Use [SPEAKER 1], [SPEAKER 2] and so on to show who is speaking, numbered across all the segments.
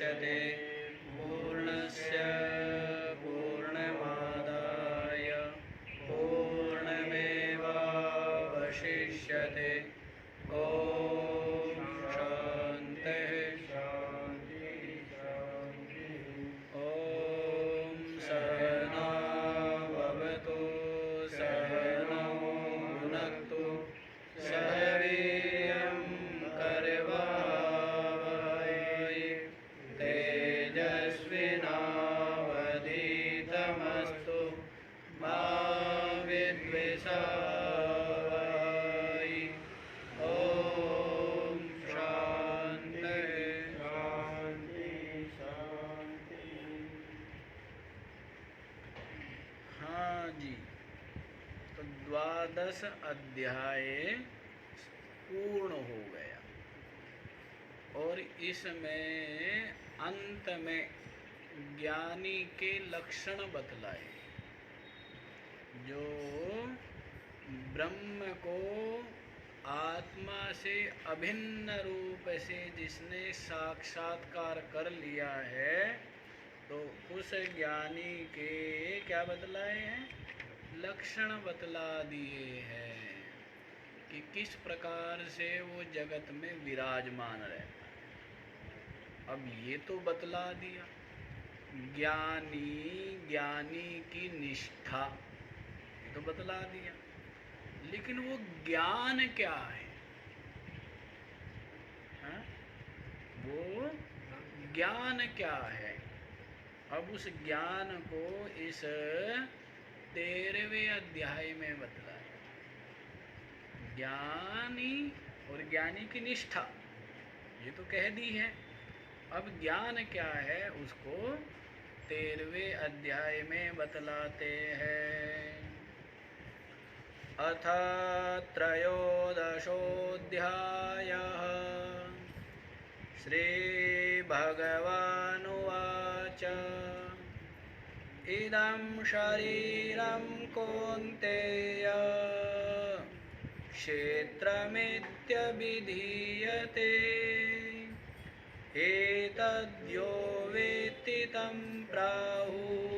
[SPEAKER 1] मुच्यते पूर्णस्य पूर्णमादाय पूर्णमेवावशिष्यते। ॐ शान्तिः ॐ सहना भवतु सहनौ भुनक्तु सह वीर्यं करवावहै तेजस्विनावधीतमस्तु मा विद्विषावहै। ॐ शान्तिः हाँ जी, तो 12 अध्याय पूर्ण हो गया और इसमें अंत में ज्ञानी के लक्षण बतलाए। जो ब्रह्म को आत्मा से अभिन्न रूप से जिसने साक्षात्कार कर लिया है, तो उस ज्ञानी के क्या बतलाए हैं? लक्षण बतला दिए हैं कि किस प्रकार से वो जगत में विराजमान रहता है। अब ये तो बतला दिया ज्ञानी की निष्ठा, ये तो बतला दिया, लेकिन वो ज्ञान क्या है? हाँ? वो ज्ञान क्या है? अब उस ज्ञान को इस 13वें अध्याय में बतलाया। ज्ञानी और ज्ञानी की निष्ठा ये तो कह दी है। अब ज्ञान क्या है उसको 13वें अध्याय में बतलाते हैं। अथ त्रयोदशोऽध्यायः श्रीभगवानुवाच इदं शरीरं कौन्तेय क्षेत्रमित्यभिधीयते एतद्यो वेत्ति तं प्राहुः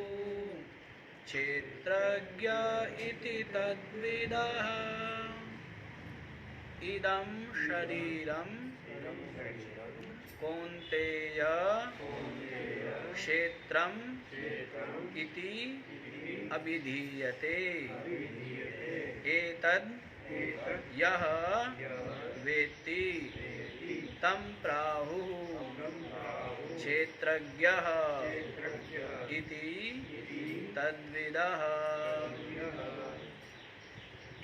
[SPEAKER 1] क्षेत्रज्ञ इति तद्विदः। इदं शरीरं कौन्तेय क्षेत्रम् इति अभिधीयते एतद् यः वेत्ति तं प्राहुः क्षेत्रज्ञः इति तद्विदः।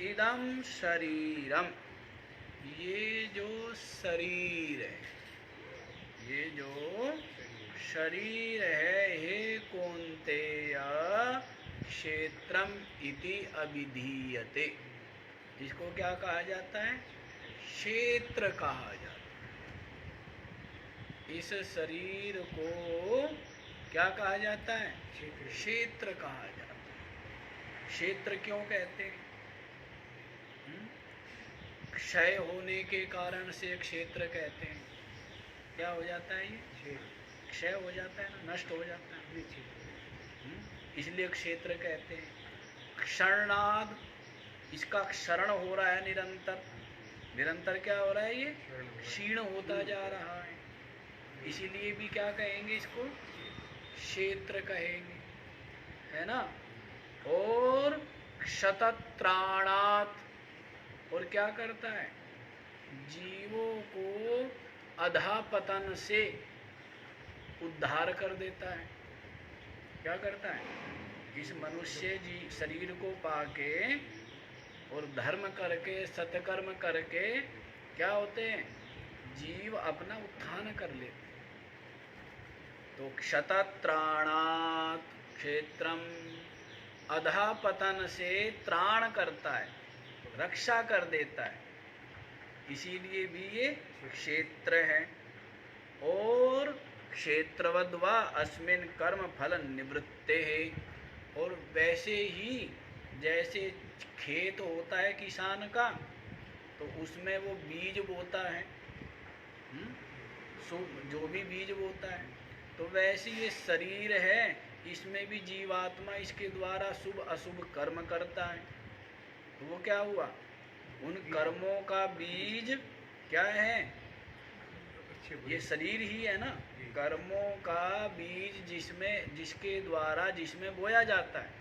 [SPEAKER 1] इदं शरीरम, ये जो शरीर है, ये जो शरीर है, हे कौन्तेय क्षेत्रम इति अभिधीयते। इसको क्या कहा जाता है? क्षेत्र कहा जाता है। इस शरीर को क्या कहा जाता है? क्षेत्र कहा जाता है। क्षेत्र क्यों कहते हैं? क्षय होने के कारण से क्षेत्र कहते हैं। क्या हो जाता है? ये क्षय हो जाता है ना, नष्ट हो जाता है, इसलिए क्षेत्र कहते हैं। क्षरणाद, इसका क्षरण हो रहा है निरंतर। निरंतर क्या हो रहा है? ये क्षीण होता जा रहा है, इसीलिए भी क्या कहेंगे? इसको क्षेत्र कहेंगे, है ना। और क्षतत्राणात्, और क्या करता है? जीवों को अधःपतन से उद्धार कर देता है। क्या करता है? इस मनुष्य शरीर को पाके और धर्म करके सत्कर्म करके क्या होते हैं? जीव अपना उत्थान कर लेते। तो क्षतत्राणात् क्षेत्रम, अधःपतन से त्राण करता है, रक्षा कर देता है, इसीलिए भी ये क्षेत्र है। और क्षेत्रवद्वा अस्मिन् कर्म फल निवृत्ते है, और वैसे ही जैसे खेत होता है किसान का, तो उसमें वो बीज बोता है, जो भी बीज बोता है, तो वैसे ये शरीर है, इसमें भी जीवात्मा इसके द्वारा शुभ अशुभ कर्म करता है। तो वो क्या हुआ, उन कर्मों का बीज क्या है, ये शरीर ही है ना। कर्मों का बीज जिसके द्वारा जिसमें बोया जाता है,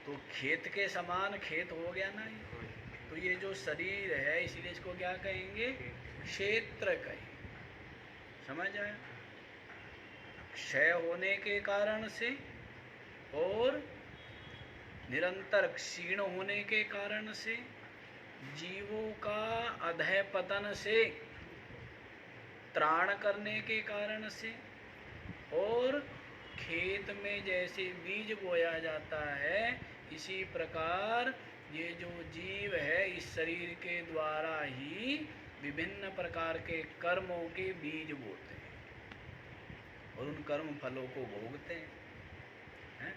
[SPEAKER 1] तो खेत के समान खेत हो गया ना ये। तो ये जो शरीर है, इसीलिए इसको क्या कहेंगे, क्षेत्र कहेंगे। समझ आया? क्षय होने के कारण से और निरंतर क्षीण होने के कारण से, जीवों का अधः पतन से त्राण करने के कारण से, और खेत में जैसे बीज बोया जाता है, इसी प्रकार ये जो जीव है इस शरीर के द्वारा ही विभिन्न प्रकार के कर्मों के बीज बोते हैं और उन कर्म फलों को भोगते हैं।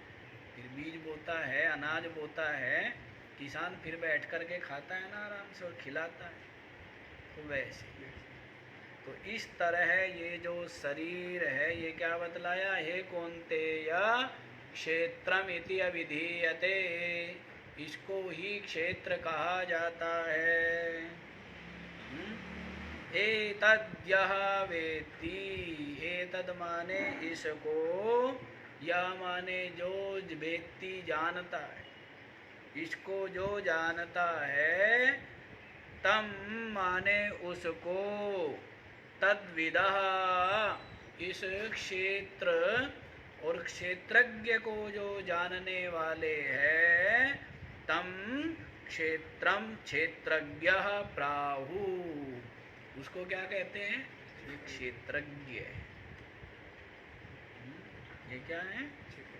[SPEAKER 1] फिर बीज बोता है, अनाज बोता है, किसान फिर बैठ कर के खाता है ना आराम से और खिलाता है। तो वैसे तो इस तरह ये जो शरीर है, ये क्या बतलाया, हे कौन्तेय क्षेत्रमिति अविधीयते, इसको ही क्षेत्र कहा जाता है। एतद्यः वेत्ति, एतद माने इसको, यह माने जो वेत्ति जानता है, इसको जो जानता है, तम माने उसको, तद्विदः इस क्षेत्र और क्षेत्रज्ञ को जो जानने वाले हैं, तम क्षेत्रम क्षेत्रज्ञः प्राहु, उसको क्या कहते हैं, क्षेत्रज्ञ। ये क्या है,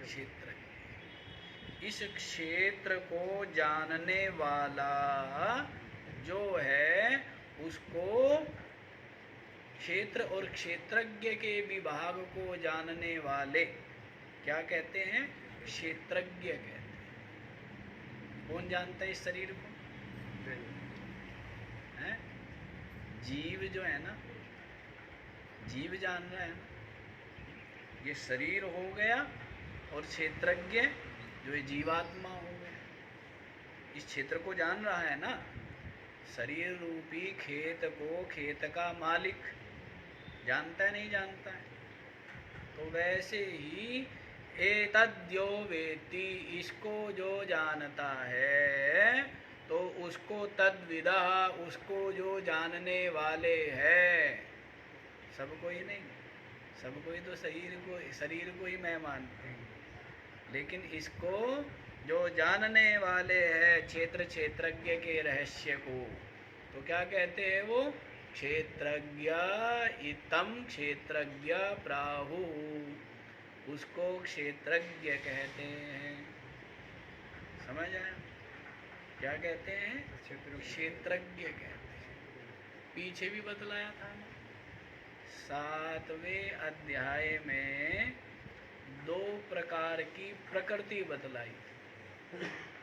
[SPEAKER 1] क्षेत्रज्ञ। इस क्षेत्र को जानने वाला जो है, उसको क्षेत्र और क्षेत्रज्ञ के विभाग को जानने वाले क्या कहते हैं, क्षेत्रज्ञ कहते हैं। कौन जानता है इस शरीर को, है? जीव जो है ना, जीव जान रहा है ना, ये शरीर हो गया, और क्षेत्रज्ञ जो है जीवात्मा हो गया। इस क्षेत्र को जान रहा है ना, शरीर रूपी खेत को खेत का मालिक जानता है, नहीं जानता है? तो वैसे ही एतद्यो वेत्ति, इसको जो जानता है, तो उसको तद्विदा, उसको जो जानने वाले हैं। सबको ही नहीं, सबको ही तो शरीर को ही मैं मानते हैं, लेकिन इसको जो जानने वाले हैं क्षेत्र क्षेत्रज्ञ के रहस्य को, तो क्या कहते हैं वो, क्षेत्रज्ञ इतम क्षेत्रज्ञ प्राहु, उसको क्षेत्रज्ञ कहते हैं। समझ आया? क्या कहते हैं, क्षेत्रज्ञ कहते हैं। पीछे भी बतलाया था ना, 7वें अध्याय में 2 प्रकार की प्रकृति बतलाई,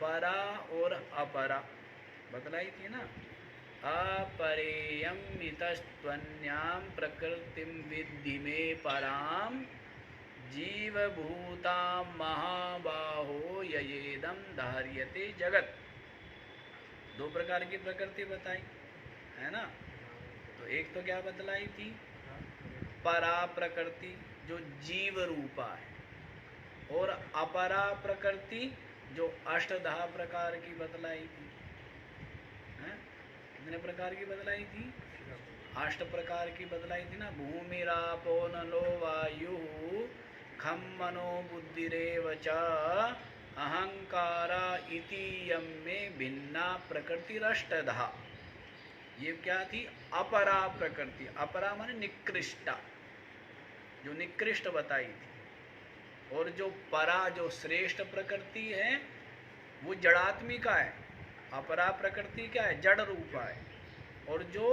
[SPEAKER 1] परा और अपरा बतलाई थी ना। अपरेयम मितस्त्वन्याम प्रकृतिम विद्धि में पराम, जीवभूता महाबाहो ययेदम धार्यते जगत। 2 प्रकार की प्रकृति बताई है ना। तो एक तो क्या बतलाई थी, परा प्रकृति जो जीव रूपा है, और अपरा प्रकृति जो अष्टधा प्रकार की बतलाई थी। कितने प्रकार की बतलाई थी, 8 प्रकार की बतलाई थी ना। भूमिरापो नलो वायु खम मनो बुद्धिरेव च अहंकारा इति यम में भिन्ना प्रकृतिरष्टधा। ये क्या थी, अपरा प्रकृति। अपरा माने निकृष्टा, जो निकृष्ट बताई थी। और जो परा जो श्रेष्ठ प्रकृति है वो जड़ात्मिका है। अपरा प्रकृति क्या है, जड़ रूपा है। और जो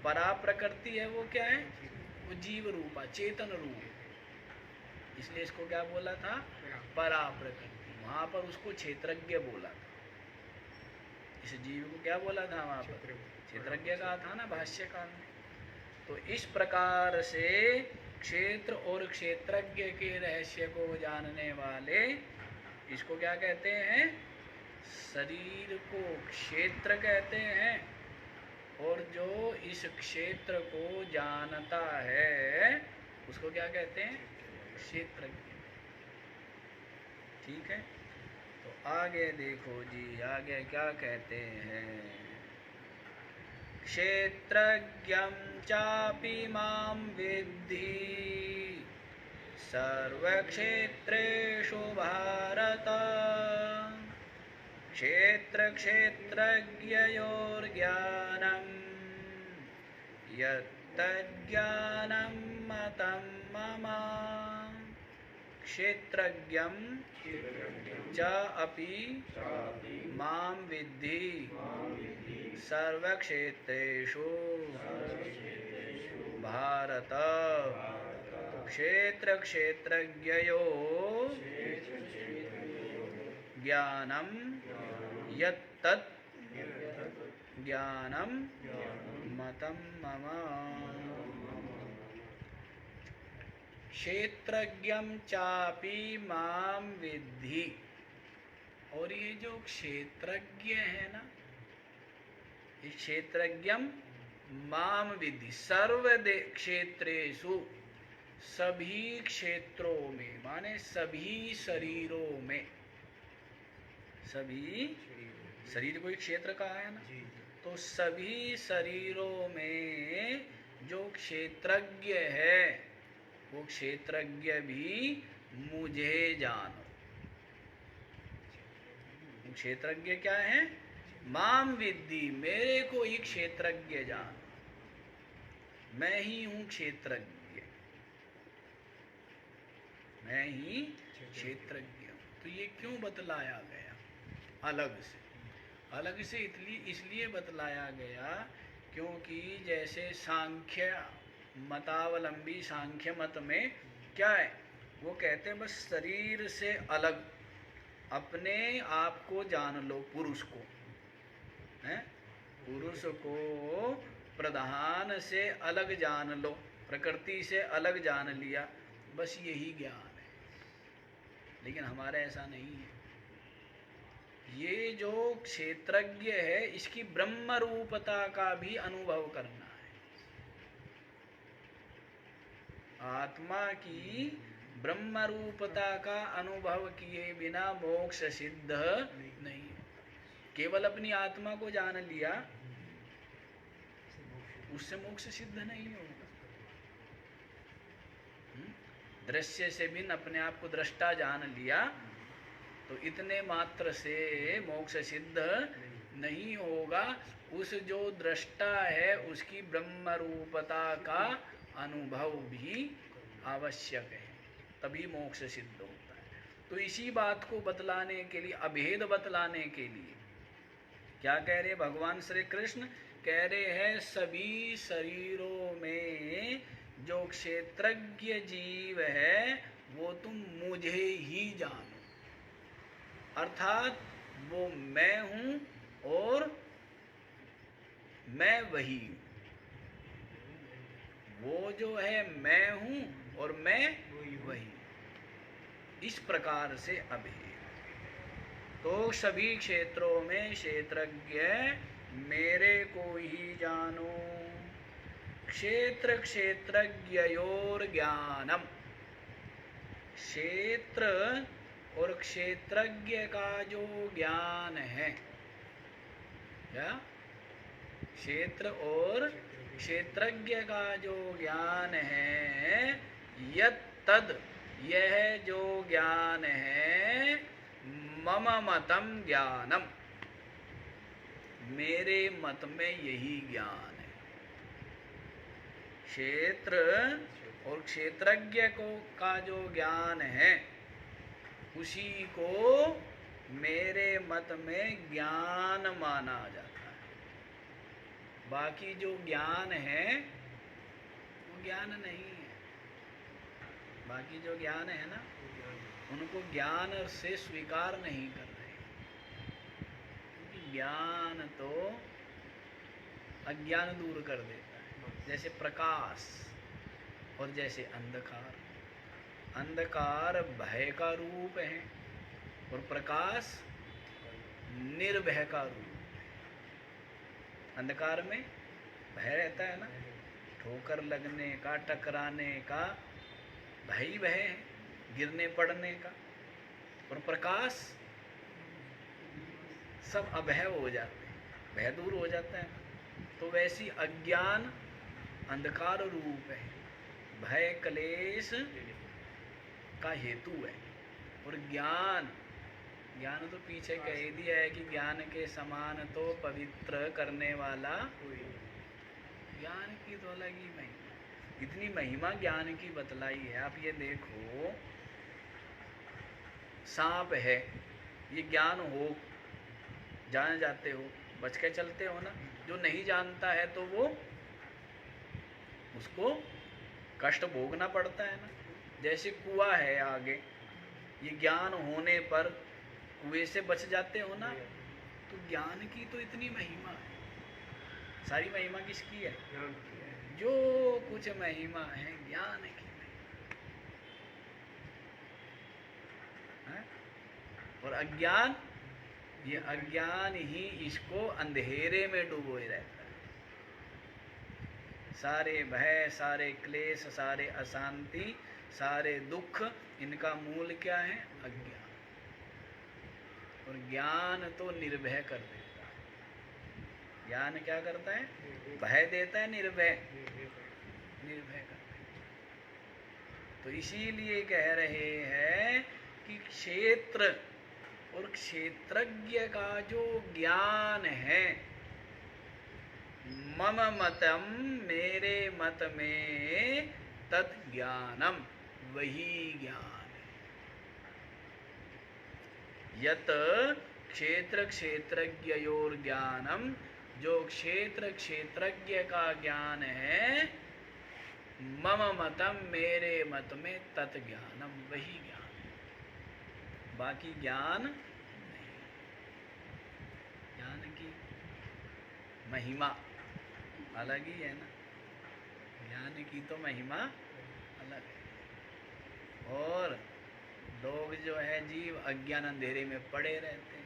[SPEAKER 1] परा प्रकृति है वो क्या है, वो जीव रूपा, चेतन रूप। इसलिए इसको क्या बोला था, परा प्रकृति। वहां पर उसको क्षेत्रज्ञ बोला था। इस जीव को क्या बोला था वहां पर, क्षेत्रज्ञ कहा था ना भाष्यकार ने। तो इस प्रकार से क्षेत्र और क्षेत्रज्ञ के रहस्य को जानने वाले, इसको क्या कहते हैं? शरीर को क्षेत्र कहते हैं, और जो इस क्षेत्र को जानता है उसको क्या कहते हैं? क्षेत्रज्ञ। ठीक है, तो आगे देखो जी, आगे क्या कहते हैं? क्षेत्रज्ञं चापि मां विद्धि सर्वक्षेत्रेषु भारत, क्षेत्रक्षेत्रज्ञयोर्ज्ञानं यत्तज्ज्ञानं मतं मम। क्षेत्रज्ञं च अपि मां विद्धि सर्वक्षेत्रेषु भारत, क्षेत्रक्षेत्रज्ञयोः ज्ञानं यत्तत् ज्ञानं मतं मम। क्षेत्रज्ञं चापि मां विद्धि, और ये जो क्षेत्रज्ञ है ना, ये क्षेत्रज्ञं माम विद्धि सर्वदे क्षेत्रेषु, सभी क्षेत्रों में, माने सभी शरीरों में। सभी शरीर को एक क्षेत्र कहा है ना, तो सभी शरीरों में जो क्षेत्रज्ञ है वो क्षेत्रज्ञ भी मुझे जानो। क्षेत्रज्ञ क्या है? माम विद्धि, मेरे को ही क्षेत्रज्ञ जानो, मैं ही हूं क्षेत्रज्ञ, मैं ही क्षेत्रज्ञ हूं। तो ये क्यों बतलाया गया अलग से? अलग से इसलिए बतलाया गया क्योंकि जैसे सांख्य मतावलंबी सांख्य मत में क्या है, वो कहते हैं बस शरीर से अलग अपने आप को जान लो, पुरुष को है, पुरुष को प्रधान से अलग जान लो, प्रकृति से अलग जान लिया, बस यही ज्ञान है। लेकिन हमारा ऐसा नहीं है। ये जो क्षेत्रज्ञ है इसकी ब्रह्म रूपता का भी अनुभव करना है। आत्मा की ब्रह्म रूपता का अनुभव किए बिना मोक्ष सिद्ध नहीं है। केवल अपनी आत्मा को जान लिया उससे मोक्ष सिद्ध नहीं होगा। दृश्य से भिन्न अपने आप को दृष्टा जान लिया तो इतने मात्र से मोक्ष सिद्ध नहीं होगा। उस जो दृष्टा है उसकी ब्रह्म रूपता का अनुभव भी आवश्यक है, तभी मोक्ष सिद्ध होता है। तो इसी बात को बतलाने के लिए, अभेद बतलाने के लिए क्या कह रहे भगवान श्री कृष्ण? कह रहे हैं सभी शरीरों में जो क्षेत्रज्ञ जीव है वो तुम मुझे ही जानो, अर्थात वो मैं हूं और मैं वही हूं। वो जो है मैं हूं और मैं वही, इस प्रकार से अभेद। तो सभी क्षेत्रों में क्षेत्रज्ञ मेरे को ही जानो। क्षेत्र क्षेत्रज्ञयोर ज्ञानम, क्षेत्र और क्षेत्रज्ञ का जो ज्ञान है, क्या? क्षेत्र और क्षेत्रज्ञ का जो ज्ञान है, यत् तद, यह जो ज्ञान है, मम मतम ज्ञानम, मेरे मत में यही ज्ञान है। क्षेत्र और क्षेत्रज्ञ को का जो ज्ञान है उसी को मेरे मत में ज्ञान माना जाता है। बाकी जो ज्ञान है वो ज्ञान नहीं है। बाकी जो ज्ञान है ना उनको ज्ञान से स्वीकार नहीं कर रहे, क्योंकि ज्ञान तो अज्ञान दूर कर देता है। जैसे प्रकाश, और जैसे अंधकार, अंधकार भय का रूप है और प्रकाश निर्भय का रूप। अंधकार में भय रहता है ना, ठोकर लगने का, टकराने का भय ही भय है, गिरने पड़ने का। और प्रकाश सब अभय हो जाते हैं, भय दूर हो जाता है। तो वैसी अज्ञान अंधकार रूप है, भय क्लेश का हेतु है। और ज्ञान, ज्ञान तो पीछे कह दिया है कि ज्ञान के समान तो पवित्र करने वाला, ज्ञान की तो अलग ही महिमा, इतनी महिमा ज्ञान की बतलाई है। आप ये देखो, सांप है, ये ज्ञान हो, जान जाते हो, बच के चलते हो ना। जो नहीं जानता है तो वो उसको कष्ट भोगना पड़ता है ना। जैसे कुआं है आगे, ये ज्ञान होने पर कुएं से बच जाते हो ना। तो ज्ञान की तो इतनी महिमा है। सारी महिमा किसकी है? जो कुछ महिमा है ज्ञान की है? और अज्ञान, ये अज्ञान ही इसको अंधेरे में डुबोए रहता है। सारे भय, सारे क्लेश, सारे अशांति, सारे दुख, इनका मूल क्या है? अज्ञान। और ज्ञान तो निर्भय कर देता है। ज्ञान क्या करता है? भय देता है, निर्भय, निर्भय कर देता है। तो इसीलिए कह रहे हैं कि क्षेत्र और क्षेत्रज्ञ का जो ज्ञान है, मम मतम, मेरे मत में, तत् ज्ञानम, वही ज्ञान है। यत क्षेत्र क्षेत्रज्ञयोर ज्ञानम, जो क्षेत्र क्षेत्रज्ञ का ज्ञान है, मम मतम, मेरे मत में, तत् ज्ञानम, वही ज्ञान है। बाकी ज्ञान नहीं। ज्ञान की महिमा अलग ही है ना, ज्ञान की तो महिमा अलग है। और लोग जो है जीव अज्ञान अंधेरे में पड़े रहते हैं,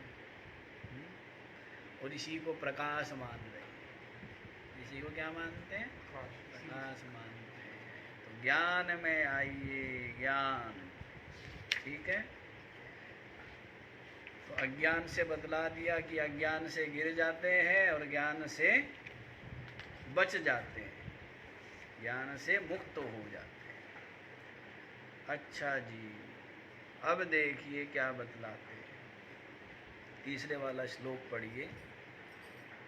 [SPEAKER 1] और इसी को प्रकाश मान रहे हैं। इसी को क्या मानते हैं? प्रकाश मानते हैं। तो ज्ञान में आइए, ज्ञान, ठीक है। तो अज्ञान से बतला दिया कि अज्ञान से गिर जाते हैं और ज्ञान से बच जाते हैं, ज्ञान से मुक्त हो जाते हैं। अच्छा जी, अब देखिए क्या बतलाते हैं। तीसरे वाला श्लोक पढ़िए।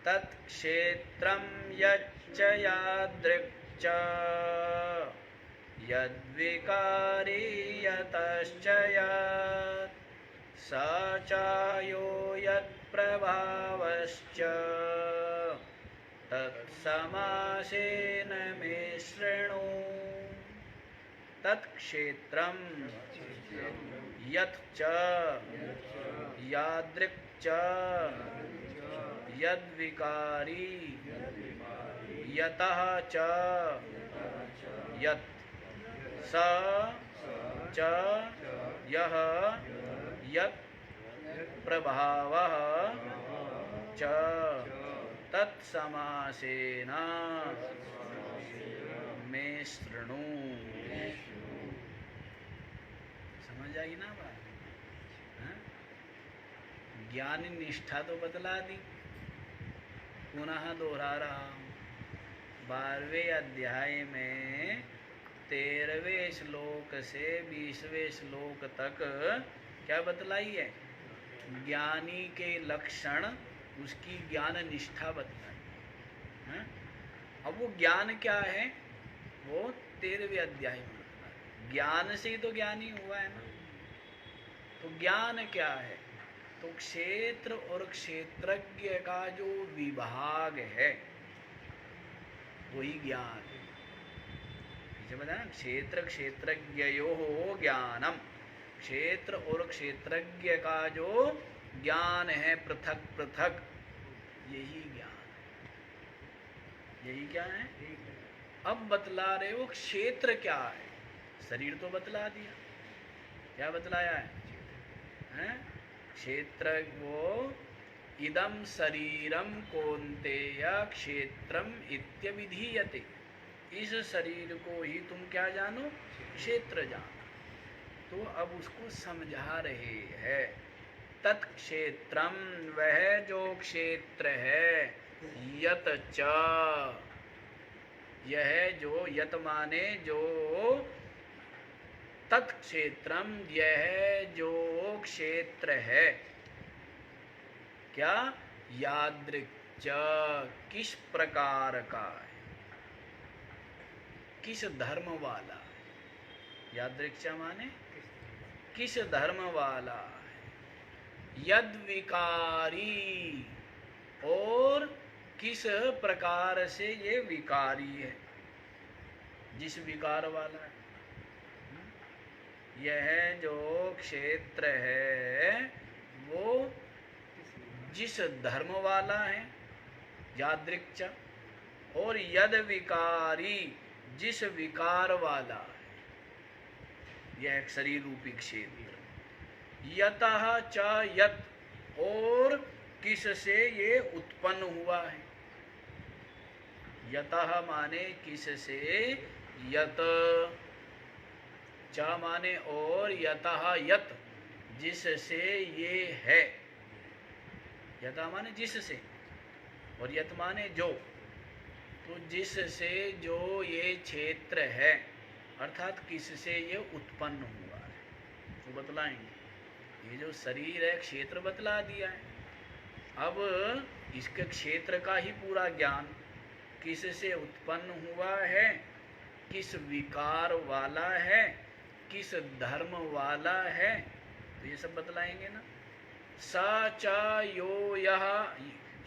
[SPEAKER 1] तत्क्षेत्रम यच्च यादृक्च यद्विकारी यतश्च यत् स चायो यत्प्रभावश्च तत्समासेन मे शृणु। तत्क्षेत्रम यत् च यादृक् च यद्विकारी यतः च यत् स च यः यत् प्रभावः च तत्समासेन मे शृणु। समझ आई ना बात? ज्ञान निष्ठा तो बतला दी, पुनः दोहरा रहा हूँ। 12वें अध्याय में 13वें श्लोक से 20वें श्लोक तक क्या बतलाई है? ज्ञानी के लक्षण, उसकी ज्ञान निष्ठा बतलाई है। अब वो ज्ञान क्या है, वो 13वें अध्याय में बतला। ज्ञान से ही तो ज्ञानी हुआ है ना। तो ज्ञान क्या है? तो क्षेत्र और क्षेत्रज्ञ का जो विभाग है वही ज्ञान है। पीछे बताया, क्षेत्र क्षेत्रज्ञयोः ज्ञानम, क्षेत्र और क्षेत्रज्ञ का जो ज्ञान है पृथक पृथक, यही ज्ञान है। यही क्या है? अब बतला रहे हो क्षेत्र क्या है। शरीर तो बतला दिया, क्या बतलाया है? क्षेत्र वो इदम शरीरम कौन्तेय क्षेत्रम इत्यभिधीयते। इस शरीर को ही तुम क्या जानो? क्षेत्र जानो। तो अब उसको समझा रहे हैं। तत्क्षेत्रम, वह जो क्षेत्र है, यत च, यह जो, यत माने जो, तत्क्षेत्रम, यह जो क्षेत्र है, क्या? यादृक् च, किस प्रकार का है, किस धर्म वाला है। यादृक् च माने किस धर्म वाला है। यद विकारी, और किस प्रकार से ये विकारी है, जिस विकार वाला है। यह जो क्षेत्र है वो जिस धर्म वाला है, यादृक् च, और यद विकारी, जिस विकार वाला है, यह एक शरीर रूपी क्षेत्र। यतः च यत, और किससे ये उत्पन्न हुआ है। यतः माने किससे, यत, च माने और, यतः यत, जिससे ये है। यतः माने जिससे, और यत माने जो। तो जिससे जो ये क्षेत्र है, अर्थात किससे ये उत्पन्न हुआ है, तो बतलाएंगे। ये जो शरीर है क्षेत्र बतला दिया है। अब इसके क्षेत्र का ही पूरा ज्ञान, किससे उत्पन्न हुआ है, किस विकार वाला है, किस धर्म वाला है, तो ये सब बतलाएंगे ना। सा च यो यह,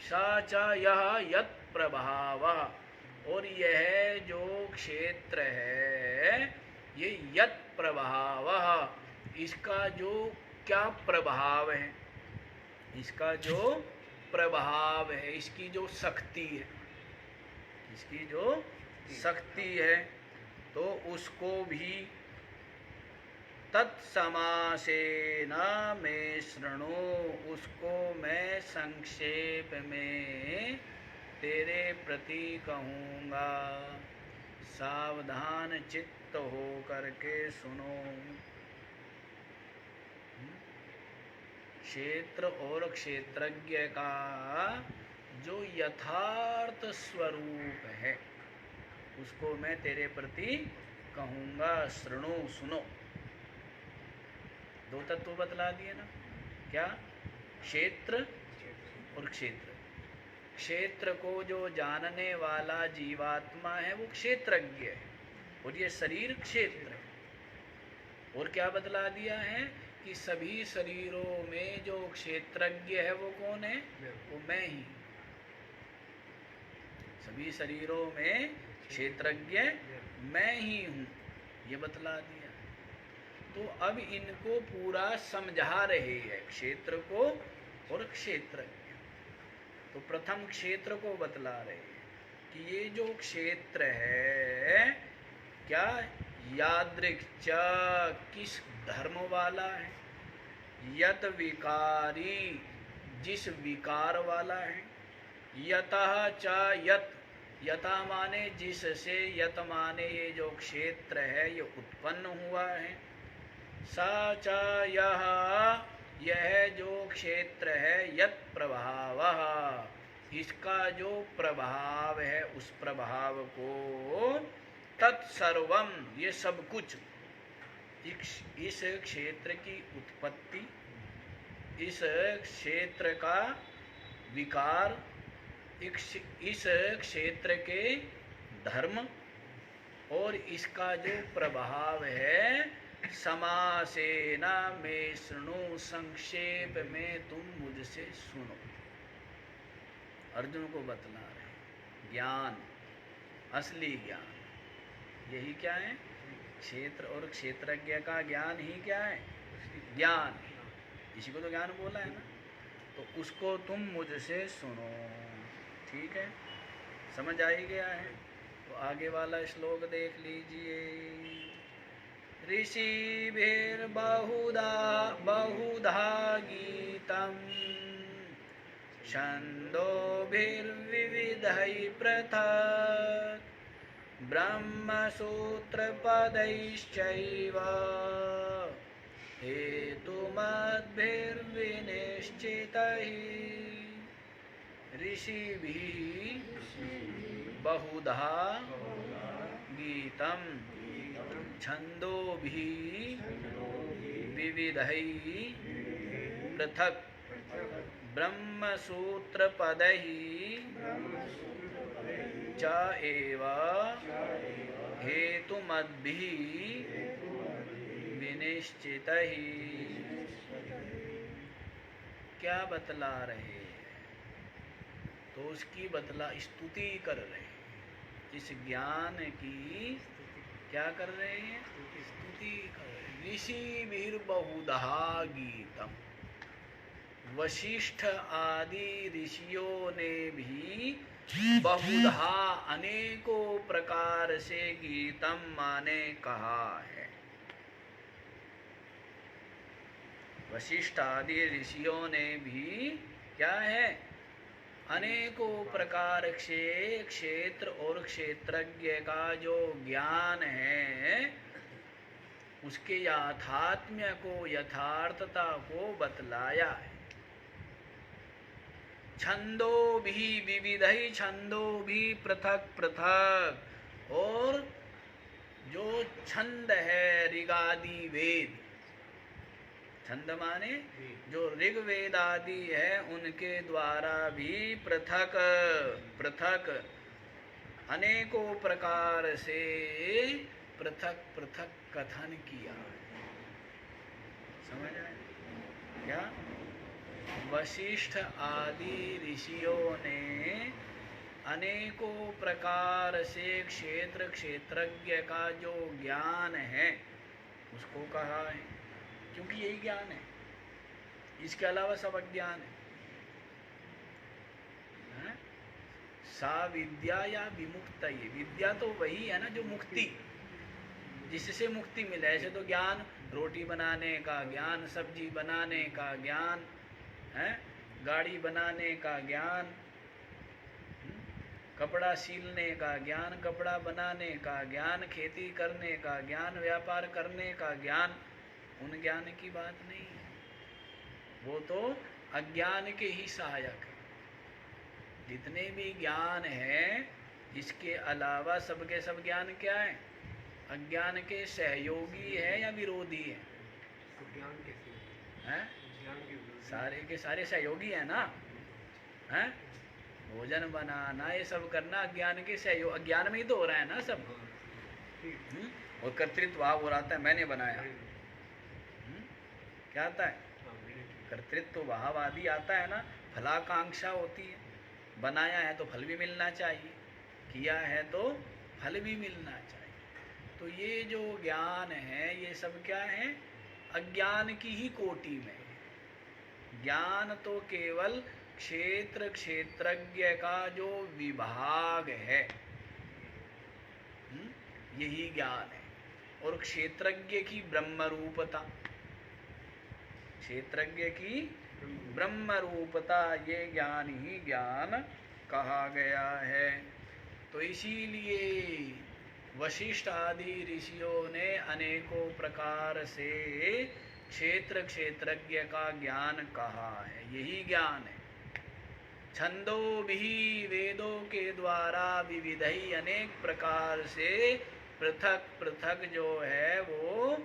[SPEAKER 1] सा च यह यत प्रभावः, और यह जो क्षेत्र है ये यत प्रभावः, इसका जो क्या प्रभाव है, इसका जो प्रभाव है, इसकी जो शक्ति है, इसकी जो शक्ति है, तो उसको भी तत्समासेन में शृणु, उसको मैं संक्षेप में तेरे प्रति कहूँगा, सावधान चित्त हो करके सुनो। क्षेत्र और क्षेत्रज्ञ का जो यथार्थ स्वरूप है उसको मैं तेरे प्रति कहूँगा, शृणु, सुनो। दो तत्व बतला दिए ना, क्या? क्षेत्र और क्षेत्र। क्षेत्र को जो जानने वाला जीवात्मा है वो क्षेत्रज्ञ है, और ये शरीर क्षेत्र है। और क्या बतला दिया है कि सभी शरीरों में जो क्षेत्रज्ञ है वो कौन है? वो मैं ही। सभी शरीरों में क्षेत्रज्ञ मैं ही हूँ, ये बतला दिया। तो अब इनको पूरा समझा रहे हैं, क्षेत्र को और क्षेत्रज्ञ। तो प्रथम क्षेत्र को बतला रहे हैं कि ये जो क्षेत्र है क्या? यादृक् च, किस धर्म वाला है, यत विकारी, जिस विकार वाला है, यतः च यत, यथा माने जिससे, यत माने ये जो क्षेत्र है ये उत्पन्न हुआ है, सा च यह जो क्षेत्र है, यत प्रभावः, इसका जो प्रभाव है उस प्रभाव को, तत्सर्वम, ये सब कुछ, इस क्षेत्र की उत्पत्ति, इस क्षेत्र का विकार, इस क्षेत्र के धर्म और इसका जो प्रभाव है, समासेना में शृणु, संक्षेप में तुम मुझसे सुनो। अर्जुन को बतला रहे ज्ञान, असली ज्ञान यही क्या है? क्षेत्र और क्षेत्रज्ञ का ज्ञान ही क्या है? ज्ञान। इसी को तो ज्ञान बोला है ना। तो उसको तुम मुझसे सुनो। ठीक है, समझ आ ही गया है। तो आगे वाला श्लोक देख लीजिए। ऋषिभिर्बहुधा बहुधा गीतम् छन्दोभिर्विविधैः पृथक् ब्रह्मसूत्रपदैश्चैव हेतुमद्भिर्विनिश्चितैः। ऋषिभिः बहुधा गीतम् छन्दोभिः विविधैः पृथक् ब्रह्मसूत्रपदैः च एव हेतुमद्भिः विनिश्चितैः। क्या बतला रहे हैं? तो उसकी स्तुति कर रहे हैं। इस ज्ञान की क्या कर रहे हैं? स्तुति कर रहे हैं। ऋषिभिर्बहुधा गीतम्, वशिष्ठ आदि ऋषियों ने भी बहुधा अनेकों प्रकार से गीतम माने कहा है। वशिष्ठ आदि ऋषियों ने भी क्या है? अनेकों प्रकार से क्षेत्र और क्षेत्रज्ञ का जो ज्ञान है उसके याथात्म्य को, यथार्थता को बतलाया है। छंदो भी विविधई, छंदो भी पृथक पृथक, और जो छंद है ऋगादि वेद, छंद माने जो ऋग्वेद आदि है उनके द्वारा भी पृथक पृथक अनेकों प्रकार से पृथक पृथक कथन किया। समझ आए क्या? वशिष्ठ आदि ऋषियों ने अनेकों प्रकार से क्षेत्र क्षेत्रज्ञ का जो ज्ञान है उसको कहा है, क्योंकि यही ज्ञान है, इसके अलावा सब अज्ञान है। सा विद्या या विमुक्त, ये विद्या तो वही है ना जो मुक्ति, जिससे मुक्ति मिले। ऐसे तो ज्ञान रोटी बनाने का ज्ञान, सब्जी बनाने का ज्ञान है, गाड़ी बनाने का ज्ञान, कपड़ा सीलने का ज्ञान, कपड़ा बनाने का ज्ञान, खेती करने का ज्ञान, व्यापार करने का ज्ञान, उन ज्ञान की बात नहीं है। वो तो अज्ञान के ही सहायक है। जितने भी ज्ञान है इसके अलावा सबके सब ज्ञान क्या है? अज्ञान के सहयोगी है या विरोधी है? सारे के सारे सहयोगी है ना। हैं? भोजन बनाना ये सब करना अज्ञान के सहयोग, अज्ञान में ही तो हो रहा है ना सब। और कर्तृत्व भाव हो रहा है, मैंने बनाया। क्या आता है? कर्तृत्व भाव आदि आता है ना। फलाकांक्षा होती है, बनाया है तो फल भी मिलना चाहिए, किया है तो फल भी मिलना चाहिए। तो ये जो ज्ञान है ये सब क्या है? अज्ञान की ही कोटि में। ज्ञान तो केवल क्षेत्र क्षेत्रज्ञ का जो विभाग है यही ज्ञान है। और क्षेत्रज्ञ की ब्रह्म रूपता, क्षेत्रज्ञ की ब्रह्म रूपता, ये ज्ञान ही ज्ञान कहा गया है। तो इसीलिए वशिष्ठ आदि ऋषियों ने अनेकों प्रकार से क्षेत्र क्षेत्रज्ञ का ज्ञान कहा है, यही ज्ञान है। छंदो भी, वेदों के द्वारा विविधई, अनेक प्रकार से पृथक पृथक जो है वो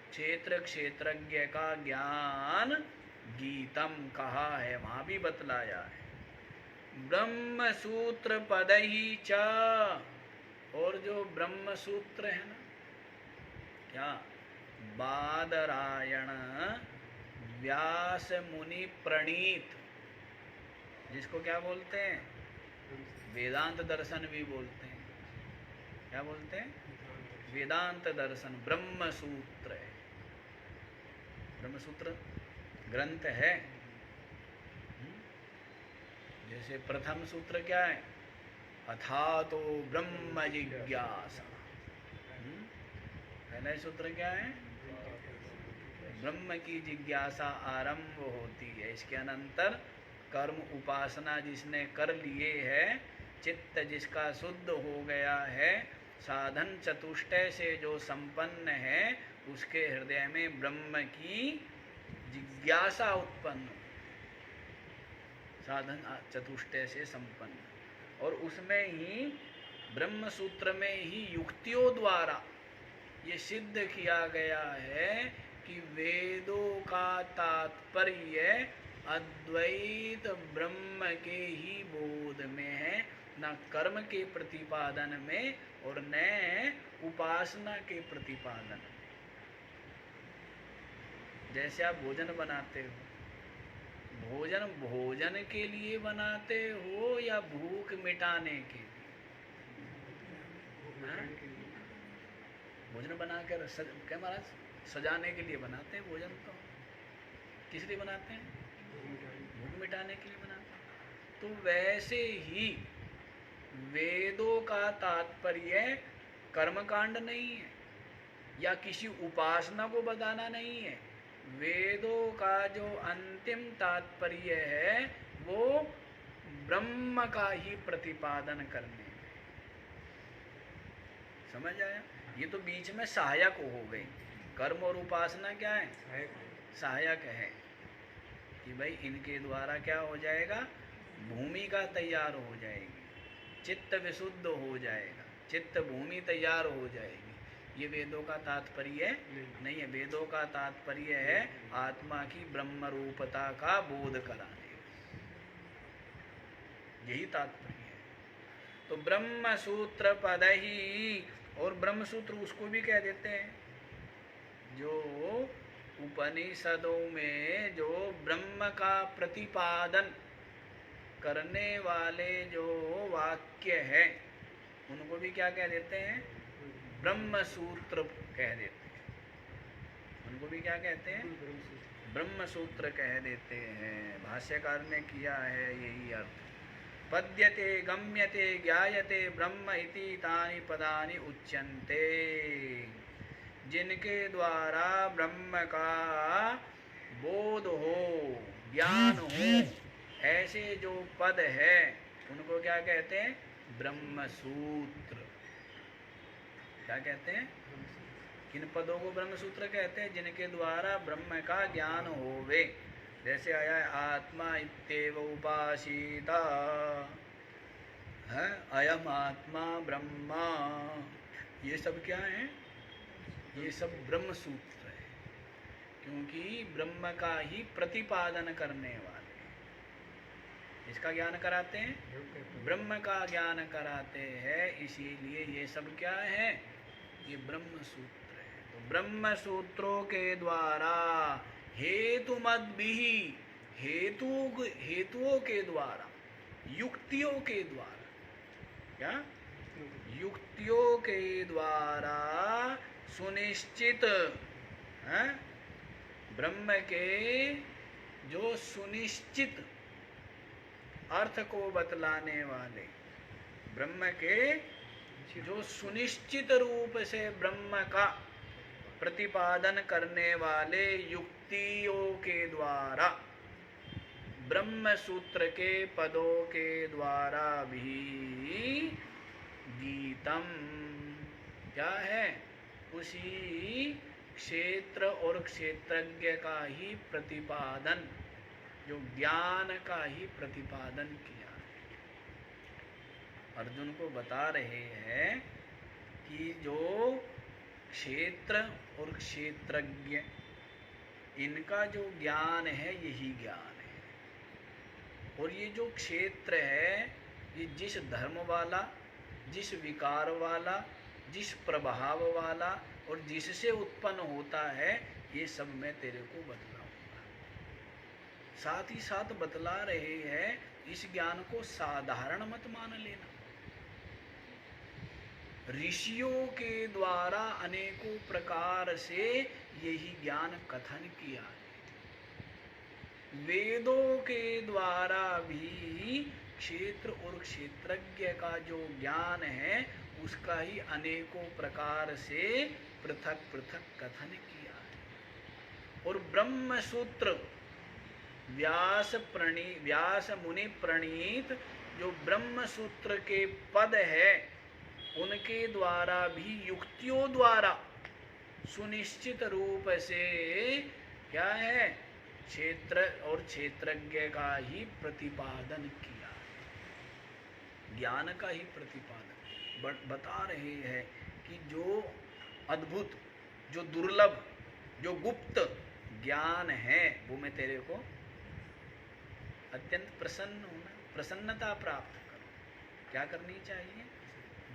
[SPEAKER 1] क्षेत्र क्षेत्रज्ञ का ज्ञान गीतम कहा है, वहां भी बतलाया है। ब्रह्म सूत्र पदही च, और जो ब्रह्म सूत्र है ना, क्या बादरायण व्यास मुनि प्रणीत, जिसको क्या बोलते हैं? वेदांत दर्शन भी बोलते हैं। क्या बोलते हैं? वेदांत दर्शन ब्रह्म सूत्र है। ब्रह्म सूत्र ग्रंथ है। जैसे प्रथम सूत्र क्या है? अथातो ब्रह्म जिज्ञासा। पहला सूत्र क्या है? ब्रह्म की जिज्ञासा आरंभ होती है। इसके अनंतर कर्म उपासना जिसने कर लिए है, चित्त जिसका शुद्ध हो गया है, साधन चतुष्टय से जो संपन्न है, उसके हृदय में ब्रह्म की जिज्ञासा उत्पन्न, साधन चतुष्टय से संपन्न, और उसमें ही ब्रह्म सूत्र में ही युक्तियों द्वारा ये सिद्ध किया गया है कि वेदों का तात्पर्य अद्वैत ब्रह्म के ही बोध में है, न कर्म के प्रतिपादन में और न उपासना के प्रतिपादन में। जैसे आप भोजन बनाते हो, भोजन भोजन के लिए बनाते हो या भूख मिटाने के लिए? भोजन बनाकर क्या महाराज, सजाने के लिए बनाते हैं भोजन। तो किस लिए बनाते हैं? भूख मिटाने के लिए बनाते हैं। तो वैसे ही वेदों का तात्पर्य कर्मकांड नहीं है या किसी उपासना को बताना नहीं है। वेदों का जो अंतिम तात्पर्य है वो ब्रह्म का ही प्रतिपादन करने में। समझ आया? ये तो बीच में सहायक हो गई। कर्म और उपासना क्या है? सहायक है कि भाई इनके द्वारा क्या हो जाएगा, भूमिका तैयार हो जाएगी, चित्त विशुद्ध हो जाएगा, चित्त भूमि तैयार हो जाएगी। ये वेदों का तात्पर्य नहीं है। वेदों का तात्पर्य है आत्मा की ब्रह्म रूपता का बोध कराने, यही तात्पर्य है। तो ब्रह्म सूत्र पद ही, और ब्रह्म सूत्र उसको भी कह देते हैं जो उपनिषदों में जो ब्रह्म का प्रतिपादन करने वाले जो वाक्य है, उनको भी क्या कह देते हैं? ब्रह्म सूत्र कह देते हैं। उनको भी क्या कहते हैं? ब्रह्म सूत्र कह देते हैं। भाष्यकार ने किया है यही अर्थ। पद्यते गम्यते ज्ञायते ब्रह्म इति तानि पदानि उच्यन्ते। जिनके द्वारा ब्रह्म का बोध हो, ज्ञान हो, ऐसे जो पद है उनको क्या कहते हैं? ब्रह्म सूत्र। क्या कहते हैं? किन पदों को ब्रह्म सूत्र कहते हैं? जिनके द्वारा ब्रह्म का ज्ञान होवे। जैसे आया है आत्मा इत्येव उपासीता, है अयम आत्मा ब्रह्मा। ये सब क्या है? ये सब ब्रह्म सूत्र है, क्योंकि ब्रह्म का ही प्रतिपादन करने वाले इसका ज्ञान कराते हैं, ब्रह्म का ज्ञान कराते हैं। इसीलिए ये सब क्या है? ये ब्रह्म सूत्र है। तो ब्रह्म सूत्रों के द्वारा हेतुमद्भिः, हेतुओं के द्वारा, युक्तियों के द्वारा, क्या युक्तियों के द्वारा सुनिश्चित है, ब्रह्म के जो सुनिश्चित अर्थ को बतलाने वाले, ब्रह्म के जो सुनिश्चित रूप से ब्रह्म का प्रतिपादन करने वाले युक्तियों के द्वारा, ब्रह्म सूत्र के पदों के द्वारा भी गीतम क्या है? उसी क्षेत्र और क्षेत्रज्ञ का ही प्रतिपादन, जो ज्ञान का ही प्रतिपादन किया है। अर्जुन को बता रहे हैं कि जो क्षेत्र और क्षेत्रज्ञ, इनका जो ज्ञान है यही ज्ञान है। और ये जो क्षेत्र है, ये जिस धर्म वाला, जिस विकार वाला, जिस प्रभाव वाला और जिससे उत्पन्न होता है, ये सब मैं तेरे को बतलाऊंगा। साथ ही साथ बतला रहे हैं इस ज्ञान को साधारण मत मान लेना। ऋषियों के द्वारा अनेकों प्रकार से यही ज्ञान कथन किया है। वेदों के द्वारा भी क्षेत्र और क्षेत्रज्ञ का जो ज्ञान है उसका ही अनेकों प्रकार से पृथक पृथक कथन किया है। और ब्रह्म सूत्र व्यास मुनि प्रणीत जो ब्रह्म सूत्र के पद है उनके द्वारा भी युक्तियों द्वारा सुनिश्चित रूप से क्या है, क्षेत्र और क्षेत्रज्ञ का ही प्रतिपादन किया, ज्ञान का ही प्रतिपादन बता रहे हैं कि जो अद्भुत, जो दुर्लभ, जो गुप्त ज्ञान है वो मैं तेरे को अत्यंत प्रसन्नता प्राप्त करूं। क्या करनी चाहिए?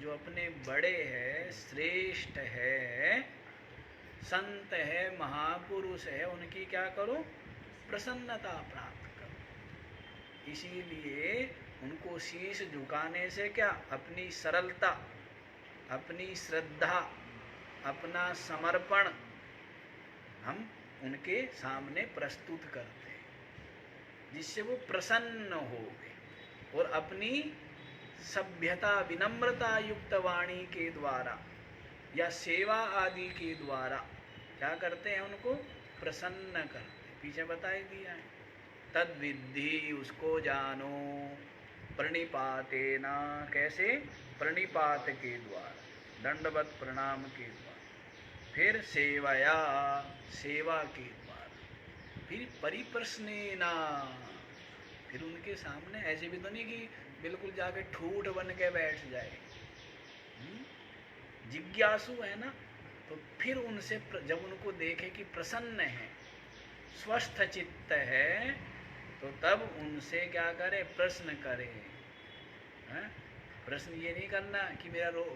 [SPEAKER 1] जो अपने बड़े है, श्रेष्ठ है, संत है, महापुरुष है, उनकी क्या करो? प्रसन्नता प्राप्त करो। इसीलिए उनको शीश झुकाने से क्या, अपनी सरलता, अपनी श्रद्धा, अपना समर्पण हम उनके सामने प्रस्तुत करते हैं, जिससे वो प्रसन्न हो गए और अपनी सभ्यता, विनम्रता युक्त वाणी के द्वारा या सेवा आदि के द्वारा क्या करते हैं, उनको प्रसन्न करते। पीछे बताई दिया है, तद विद्धि, उसको जानो, प्रणिपातेना, कैसे? प्रणिपात के द्वारा, दंडवत प्रणाम के द्वारा, फिर सेवया, सेवा के द्वारा, फिर परिप्रश्नेना, फिर उनके सामने ऐसे भी तो नहीं कि बिल्कुल जाके ठूठ बन के बैठ जाए, जिज्ञासु है ना, तो फिर उनसे जब उनको देखे कि प्रसन्न है, स्वस्थ चित्त है, तो तब उनसे क्या करे? प्रश्न करे। प्रश्न ये नहीं करना कि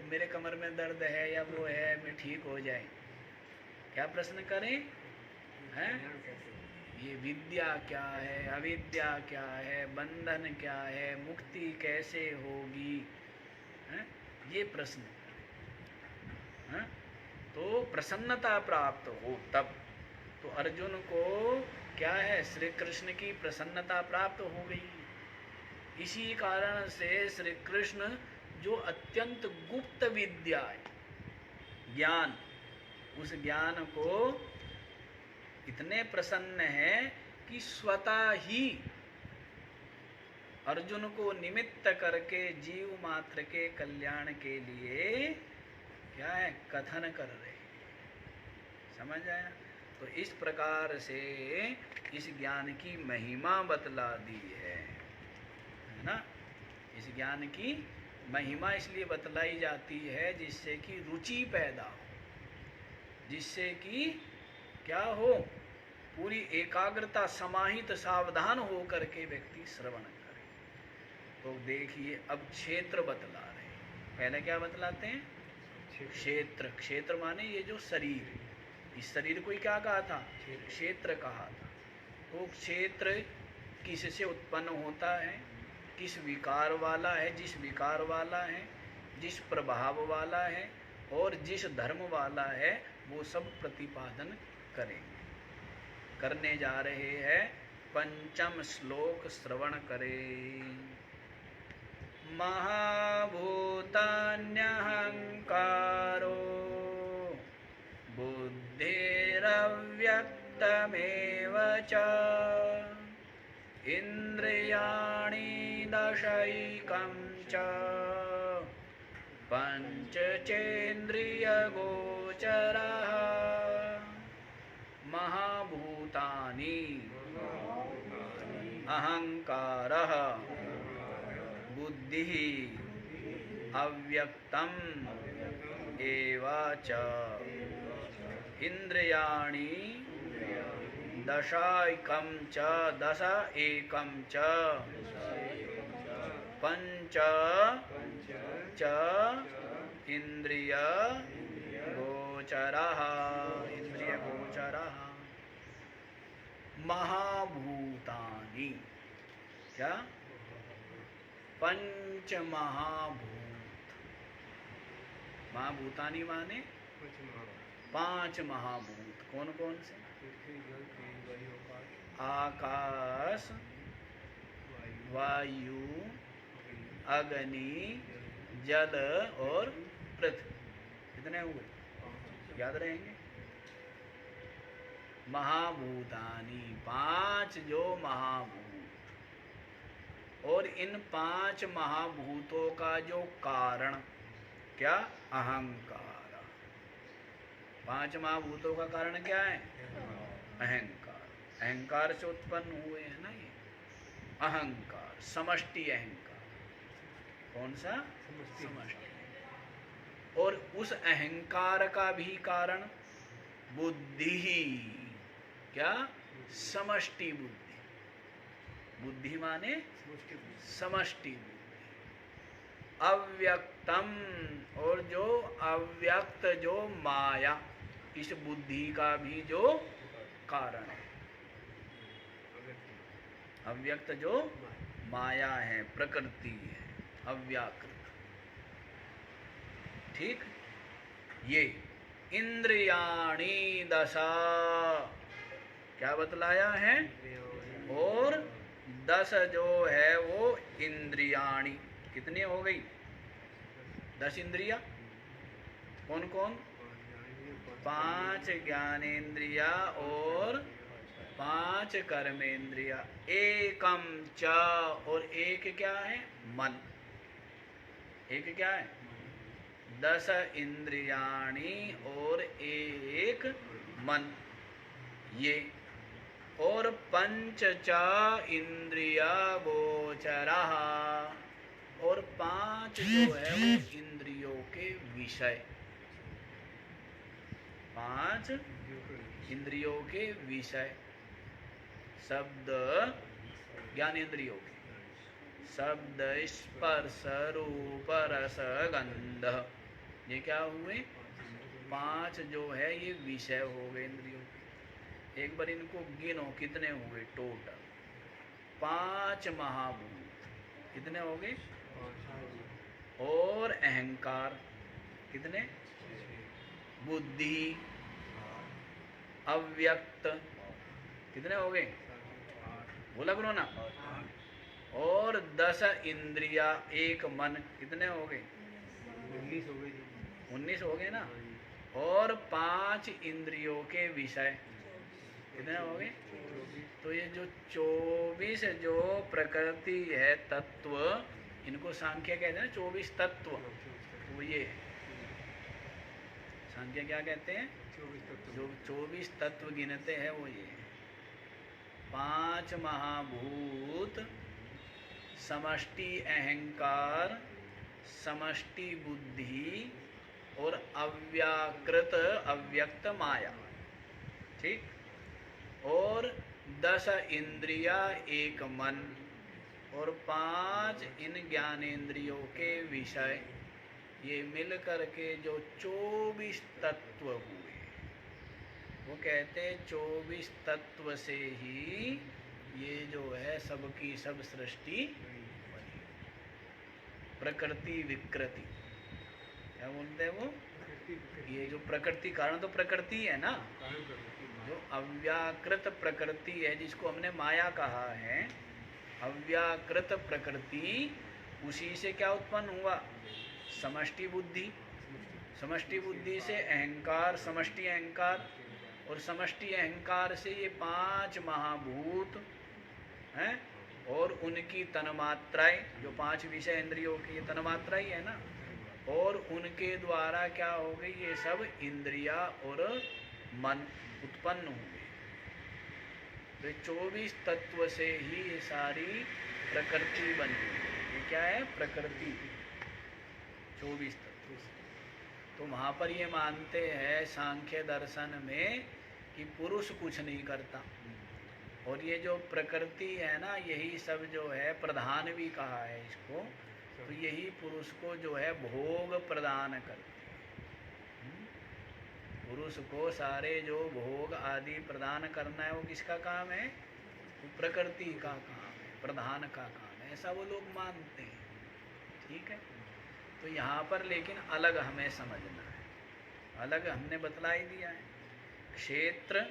[SPEAKER 1] मेरे कमर में दर्द है या वो है, मैं ठीक हो जाए। क्या प्रश्न करें? हैं? ये विद्या क्या है, अविद्या क्या है, बंधन क्या है, मुक्ति कैसे होगी, हैं? ये प्रश्न करें। तो प्रसन्नता प्राप्त हो तब। तो अर्जुन को क्या है? श्री कृष्ण की प्रसन्नता प्राप्त हो गई। इसी कारण से श्री कृष्ण जो अत्यंत गुप्त विद्या है, ज्ञान, उस ज्ञान को इतने प्रसन्न है कि स्वतः ही अर्जुन को निमित्त करके जीव मात्र के कल्याण के लिए क्या है? कथन कर रहे। समझ आया? तो इस प्रकार से इस ज्ञान की महिमा बतला दी है ना। इस ज्ञान की महिमा इसलिए बतलाई जाती है जिससे कि रुचि पैदा हो, जिससे कि क्या हो? पूरी एकाग्रता, समाहित, सावधान हो करके व्यक्ति श्रवण करे। तो देखिए अब क्षेत्र बतला रहे। पहले क्या बतलाते हैं? क्षेत्र। क्षेत्र माने ये जो शरीर, इस शरीर को ही क्या कहा था? क्षेत्र कहा था। तो क्षेत्र किससे उत्पन्न होता है, किस विकार वाला है, जिस विकार वाला है, जिस प्रभाव वाला है और जिस धर्म वाला है, वो सब प्रतिपादन करेंगे, करने जा रहे हैं। पंचम श्लोक श्रवण करें। महाभूतान्यहंकारो बुद्धिरव्यक्तमेव च इंद्रियाणि दशैकं च पंचचेन्द्रियगोचरः महाभूतानि अहंकारः बुद्धिः अव्यक्तम् एव च इंद्रियाणि दशैकं च, दश एकं च पंच च इंद्रिय गोचरः, इंद्रिय गोचरः। महाभूतानि, क्या? पंच महाभूत। महाभूतानि माने पांच महाभूत। कौन कौन से? आकाश, वायु, अग्नि, जल और पृथ्वी। कितने हुए? याद रहेंगे? महाभूतानि, 5 जो महाभूत। और इन 5 महाभूतों का जो कारण क्या? अहंकार। 5 महाभूतों का कारण क्या है? अहंकार। अहंकार से उत्पन्न हुए हैं ना ये। अहंकार, समष्टि अहंकार। कौन सा? समष्टि। और उस अहंकार का भी कारण बुद्धि ही। क्या? समष्टि बुद्धि। बुद्धि माने समष्टि बुद्धि। अव्यक्तम, और जो अव्यक्त जो माया, इस बुद्धि का भी जो कारण है। अव्यक्त जो माया है, प्रकृति है, अव्याकृत। ठीक। ये इंद्रियाणि दशा, क्या बतलाया है? और 10 जो है वो इंद्रियाणि। कितनी हो गई? 10 इंद्रिया। कौन कौन? 5 ज्ञानेन्द्रिया और 5 कर्मेंद्रिया। एकम च, और एक क्या है? मन। एक क्या है? 10 इंद्रियाणि और 1 मन। ये और 5 च इंद्रिया गोचरः, और 5 जो है वो इंद्रियों के विषय। 5 इंद्रियों के विषय। शब्द, ज्ञानेन्द्रियों के शब्द, स्पर्श, रूप, रस, गंध। ये क्या हुए? 5 जो है ये विषय हो गए इंद्रियों के। एक बार इनको गिनो, कितने हुए टोटल? 5 महाभूत। कितने हो गए? और अहंकार कितने? बुद्धि, अव्यक्त कितने हो गए? बोला करो ना। और 10 इंद्रिया, 1 मन, कितने हो गए? 19 हो गए। 19 हो गए ना। और 5 इंद्रियों के विषय कितने हो गए? तो ये जो 24 जो प्रकृति है तत्व, इनको सांख्य कहते हैं 24 तत्व। वो ये सांख्य क्या कहते हैं? जो 24 तत्व गिनते हैं वो ये 5 महाभूत, समष्टि अहंकार, समष्टि बुद्धि और अव्याकृत अव्यक्त माया। ठीक। और 10 इंद्रिया, 1 मन, और 5 इन ज्ञानेंद्रियों के विषय। ये मिल करके जो 24 तत्व हुए, वो कहते 24 तत्व से ही ये जो है सबकी सब सृष्टि बनी। प्रकृति विकृति क्या बोलते हैं वो? ये जो प्रकृति, कारण तो प्रकृति है ना। जो अव्याकृत प्रकृति है, जिसको हमने माया कहा है, अव्याकृत प्रकृति, उसी से क्या उत्पन्न हुआ? समष्टि बुद्धि। समष्टि बुद्धि से अहंकार, समष्टि अहंकार, और समष्टि अहंकार से ये 5 महाभूत हैं, और उनकी तन्मात्राएं, जो 5 विषय इंद्रियों की तन्मात्रा ही है ना। और उनके द्वारा क्या हो गई? ये सब इंद्रिया और मन उत्पन्न हो गए। तो 24 तत्व से ही ये सारी प्रकृति बनी। ये क्या है? प्रकृति। 24 तत्व। तो वहाँ पर ये मानते हैं सांख्य दर्शन में कि पुरुष कुछ नहीं करता, और ये जो प्रकृति है ना, यही सब जो है प्रधान भी कहा है इसको, तो यही पुरुष को जो है भोग प्रदान करती है। पुरुष को सारे जो भोग आदि प्रदान करना है वो किसका काम है? वो प्रकृति का काम है, प्रधान का काम है, ऐसा वो लोग मानते हैं। ठीक है। तो यहाँ पर लेकिन अलग हमें समझना है, अलग हमने बतला ही दिया है। क्षेत्र,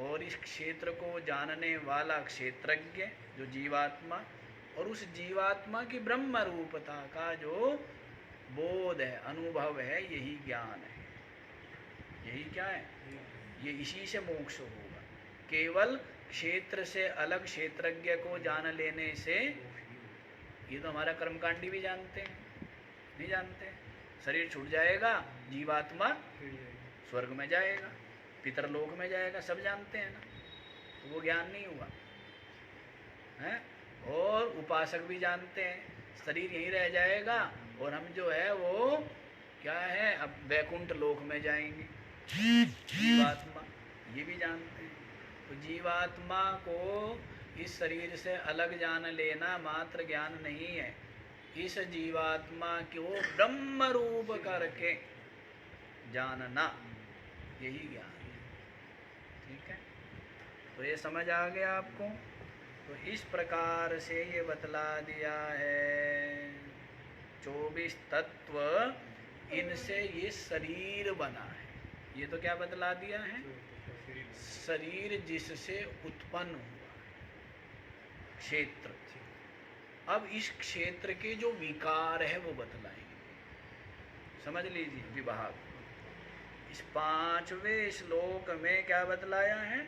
[SPEAKER 1] और इस क्षेत्र को जानने वाला क्षेत्रज्ञ जो जीवात्मा, और उस जीवात्मा की ब्रह्म रूपता का जो बोध है, अनुभव है, यही ज्ञान है। यही क्या है? ये इसी से मोक्ष होगा। केवल क्षेत्र से अलग क्षेत्रज्ञ को जान लेने से, ये तो हमारा कर्मकांडी भी जानते हैं, नहीं जानते? शरीर छूट जाएगा, जीवात्मा स्वर्ग में जाएगा, पितरलोक में जाएगा, सब जानते हैं ना। तो वो ज्ञान नहीं हुआ है। और उपासक भी जानते हैं, शरीर यहीं रह जाएगा और हम जो है वो क्या है, अब वैकुंठ लोक में जाएंगे। जीवात्मा ये भी जानते हैं। तो जीवात्मा को इस शरीर से अलग जान लेना मात्र ज्ञान नहीं है, इस जीवात्मा को ब्रह्म रूप करके जानना, यही ज्ञान है। ठीक है, तो ये समझ आ गया आपको? तो इस प्रकार से ये बतला दिया है 24 तत्व, इनसे ये शरीर बना है। ये तो क्या बतला दिया है? शरीर जिससे उत्पन्न हुआ क्षेत्र। अब इस क्षेत्र के जो विकार है वो बतलाएंगे, समझ लीजिए विभाग। इस 5वें श्लोक में क्या बतलाया है?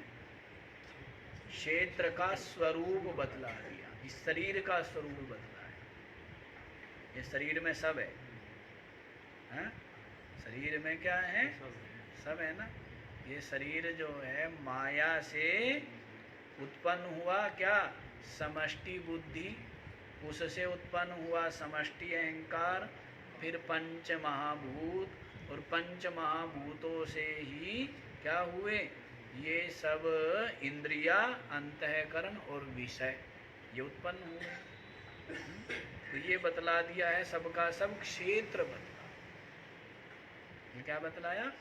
[SPEAKER 1] क्षेत्र का स्वरूप बतला दिया, इस शरीर का स्वरूप बतलाया। ये शरीर में सब है, शरीर में क्या है? सब है ना। ये शरीर जो है माया से उत्पन्न हुआ, क्या? समष्टि बुद्धि, उससे उत्पन्न हुआ समष्टि अहंकार, फिर पंच महाभूत, और पंच महाभूतों से ही क्या हुए? ये सब इंद्रिया, अंतःकरण और विषय, ये उत्पन्न हुए। तो ये बतला दिया है सबका सब क्षेत्र बतला। ये क्या बतलाया?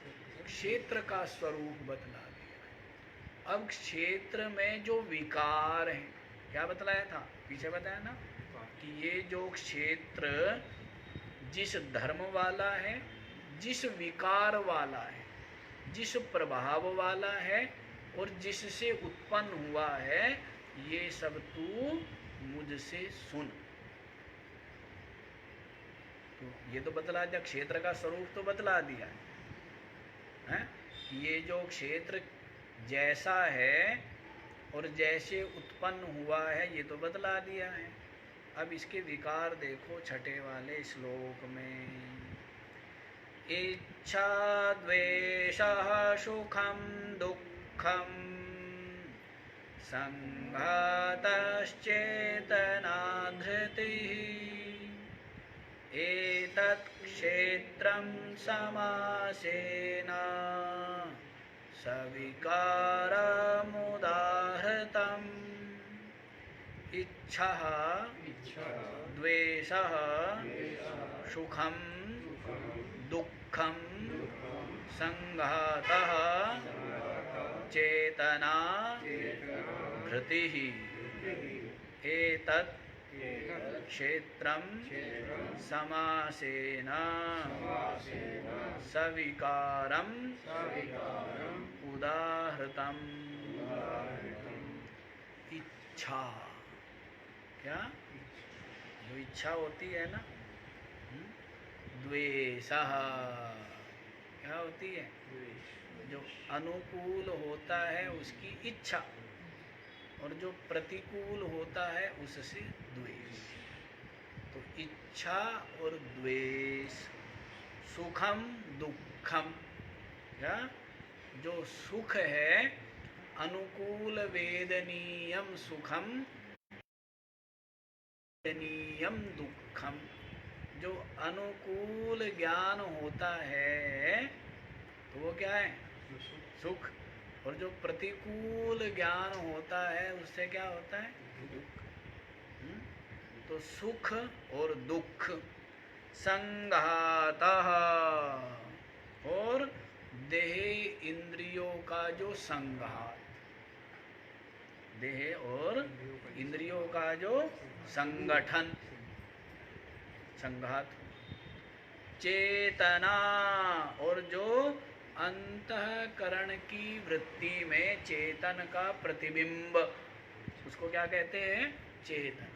[SPEAKER 1] क्षेत्र का स्वरूप बतला दिया। अब क्षेत्र में जो विकार है, क्या बतलाया था? पीछे बताया ना कि ये जो क्षेत्र जिस धर्म वाला है, जिस विकार वाला है, जिस प्रभाव वाला है और जिससे उत्पन्न हुआ है, ये सब तू मुझसे सुन। तो ये तो बतला दिया, क्षेत्र का स्वरूप तो बतला दिया है? ये जो क्षेत्र जैसा है और जैसे उत्पन्न हुआ है, ये तो बतला दिया है। अब इसके विकार देखो छठे वाले श्लोक में। इच्छा द्वेषः सुखं दुःखं संघातश्चेतना धृतिः एतत् क्षेत्रं समासेन सविकारमुदाहृतम्। इच्छः द्वेषः सुखं दुःखं संघातः चेतना धृतिः एतत् क्षेत्रं समासेन सविकारम् उदाहृतम्। इच्छा, क्या? जो इच्छा होती है ना, द्वेषः क्या होती है? जो अनुकूल होता है उसकी इच्छा, और जो प्रतिकूल होता है उससे द्वेष। तो इच्छा और द्वेष, सुखम दुखम, क्या? जो सुख है अनुकूल वेदनीयम सुखम, वेदनीयम दुखम। जो अनुकूल ज्ञान होता है तो वो क्या है? सुख। और जो प्रतिकूल ज्ञान होता है उससे क्या होता है? दुख। तो सुख और दुख, संघातः, और देह इंद्रियों का जो संघात, देह और इंद्रियों का जो संगठन, संघात। चेतना, और जो अंतःकरण की वृत्ति में चेतन का प्रतिबिंब, उसको क्या कहते हैं? चेतना।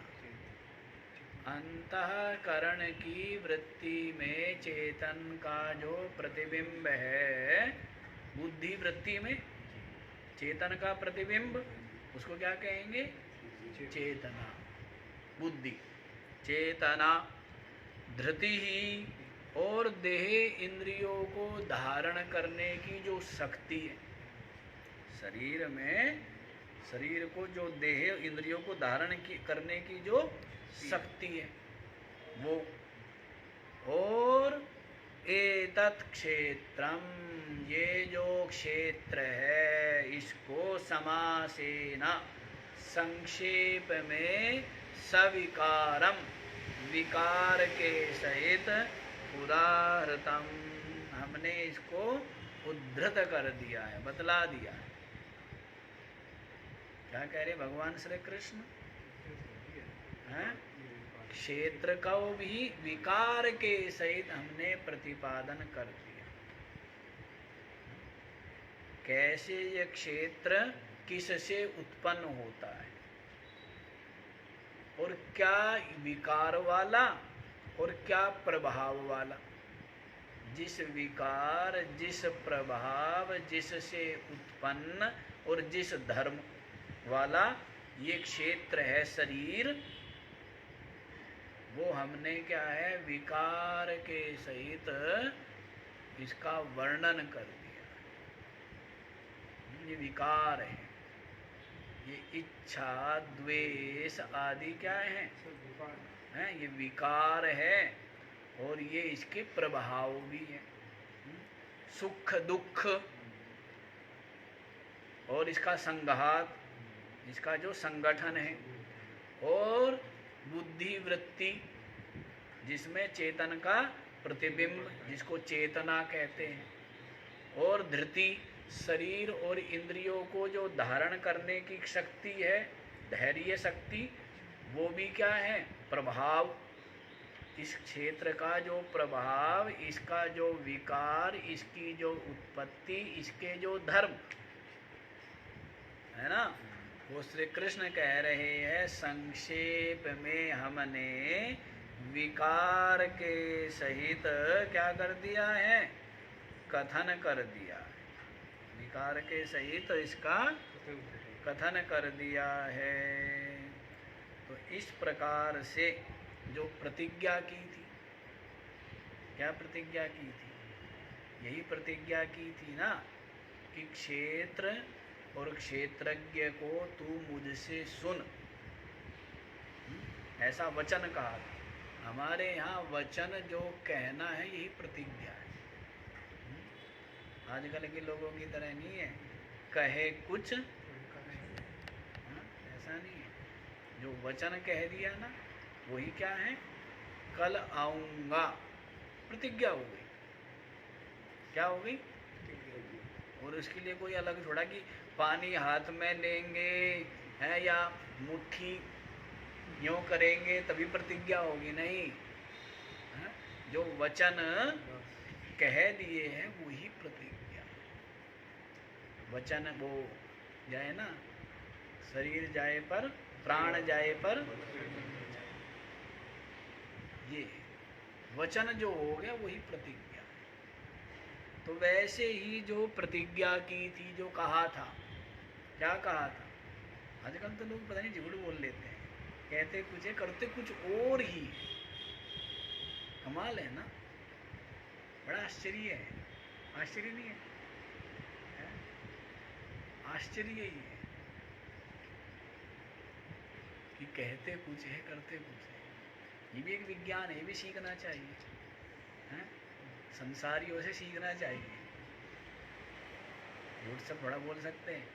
[SPEAKER 1] अंतःकरण की वृत्ति में चेतन का जो प्रतिबिंब है, बुद्धि वृत्ति में चेतन का प्रतिबिंब, उसको क्या कहेंगे? चेतना। बुद्धि, चेतना, धृति ही, और देह इंद्रियों को धारण करने की जो शक्ति है शरीर में, शरीर को जो देह इंद्रियों को धारण करने की जो शक्ति है वो, और एतत् क्षेत्रम, ये जो क्षेत्र है इसको समासेन, संक्षेप में सविकारम, विकार के सहित उदाहृतम, हमने इसको उद्धृत कर दिया है, बतला दिया है। क्या कह रहे भगवान श्री कृष्ण? क्षेत्र को भी विकार के सहित हमने प्रतिपादन कर दिया। कैसे ये क्षेत्र किससे उत्पन्न होता है, और क्या विकार वाला और क्या प्रभाव वाला। जिस विकार, जिस प्रभाव, जिससे उत्पन्न और जिस धर्म वाला ये क्षेत्र है शरीर, वो हमने क्या है, विकार के सहित इसका वर्णन कर दिया। ये विकार है, ये इच्छा, द्वेष आदि क्या है, ये विकार है, और ये इसके प्रभाव भी हैं। सुख दुख और इसका संघात, इसका जो संगठन है, और बुद्धि वृत्ति जिसमें चेतन का प्रतिबिंब, जिसको चेतना कहते हैं, और धृति शरीर और इंद्रियों को जो धारण करने की शक्ति है, धैर्य शक्ति, वो भी क्या है, प्रभाव। इस क्षेत्र का जो प्रभाव, इसका जो विकार, इसकी जो उत्पत्ति, इसके जो धर्म है ना, वो श्री कृष्ण कह रहे हैं संक्षेप में हमने विकार के सहित क्या कर दिया है, कथन कर दिया। विकार के सहित इसका कथन कर दिया है। तो इस प्रकार से जो प्रतिज्ञा की थी, क्या प्रतिज्ञा की थी, यही प्रतिज्ञा की थी ना कि क्षेत्र और क्षेत्रज्ञ को तू मुझसे सुन, ऐसा वचन कहा था। हमारे यहाँ वचन जो कहना है यही प्रतिज्ञा है। आजकल के लोगों की तरह नहीं है, कहे कुछ, ऐसा नहीं है। जो वचन कह दिया ना वही क्या है, कल आऊंगा, प्रतिज्ञा हो गई। क्या हो गई? और उसके लिए कोई अलग थोड़ा कि पानी हाथ में लेंगे है या मुट्ठी यूं करेंगे तभी प्रतिज्ञा होगी, नहीं है? जो वचन कह दिए हैं वही प्रतिज्ञा। वचन वो जाए ना, शरीर जाए पर प्राण जाए पर, ये वचन जो हो गया वही प्रतिज्ञा। तो वैसे ही जो प्रतिज्ञा की थी, जो कहा था, क्या कहा था? आजकल तो लोग पता नहीं झूठ बोल लेते हैं, कहते कुछ है करते कुछ और ही। कमाल है ना, बड़ा आश्चर्य है। आश्चर्य नहीं है, आश्चर्य ही है कि कहते कुछ है करते कुछ है। ये भी एक विज्ञान है, ये भी सीखना चाहिए, है? संसारियों से सीखना चाहिए। झूठ सब बड़ा बोल सकते हैं,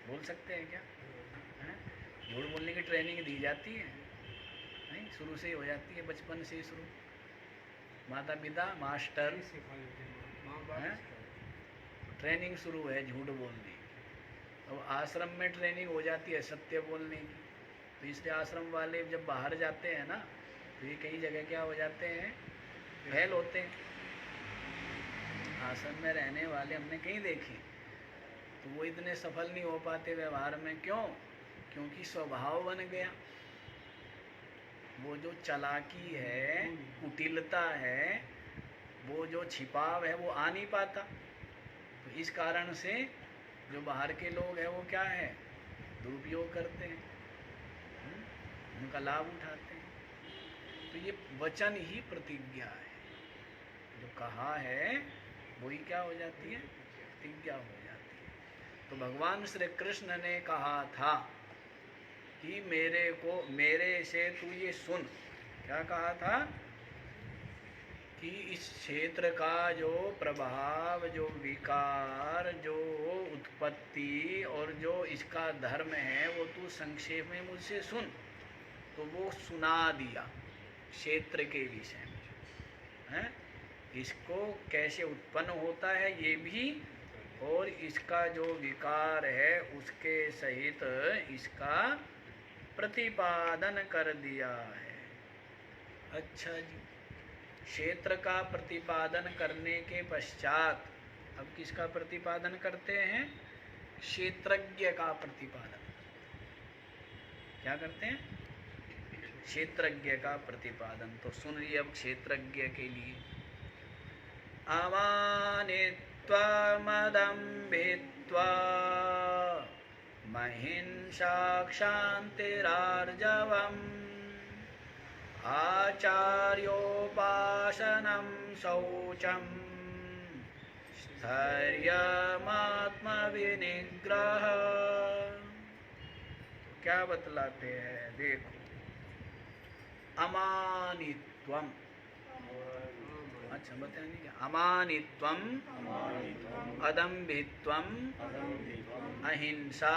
[SPEAKER 1] बोल सकते हैं क्या? झूठ बोलने की ट्रेनिंग दी जाती है, नहीं? शुरू से ही हो जाती है, बचपन से ही शुरू। माता पिता मास्टर ट्रेनिंग शुरू है झूठ बोलने की। अब आश्रम में ट्रेनिंग हो जाती है सत्य बोलने की। तो इसलिए आश्रम वाले जब बाहर जाते हैं ना, तो ये कई जगह क्या हो जाते हैं, फेल होते हैं। आश्रम में रहने वाले हमने कहीं देखे, तो वो इतने सफल नहीं हो पाते व्यवहार में। क्यों? क्योंकि स्वभाव बन गया। वो जो चालाकी है, कुटिलता है, वो जो छिपाव है, वो आ नहीं पाता। तो इस कारण से जो बाहर के लोग हैं वो क्या है, दुरुपयोग करते हैं, उनका लाभ उठाते हैं। तो ये वचन ही प्रतिज्ञा है, जो कहा है वही क्या हो जाती है, प्रतिज्ञा हो जाती है। तो भगवान श्री कृष्ण ने कहा था कि मेरे से तू ये सुन। क्या कहा था कि इस क्षेत्र का जो प्रभाव, जो विकार, जो उत्पत्ति और जो इसका धर्म है वो तू संक्षेप में मुझसे सुन। तो वो सुना दिया क्षेत्र के विषय में, हैं? इसको कैसे उत्पन्न होता है ये भी, और इसका जो विकार है उसके सहित इसका प्रतिपादन कर दिया है। अच्छा जी, क्षेत्र का प्रतिपादन करने के पश्चात अब किसका प्रतिपादन करते हैं, क्षेत्रज्ञ का प्रतिपादन। क्या करते हैं, क्षेत्रज्ञ का प्रतिपादन। तो सुनिए अब क्षेत्रज्ञ के लिए, अमानित्वा मदम्भित्वा महिंसा क्षान्तिरार्जवम् आचार्योपासनं शौचं स्थैर्यमात्मविनिग्रह। क्या बतलाते हैं, देखो, अमानित्वम, अच्छा बताएंगे क्या, अमानित्वम, अदम्भित्वम, अहिंसा,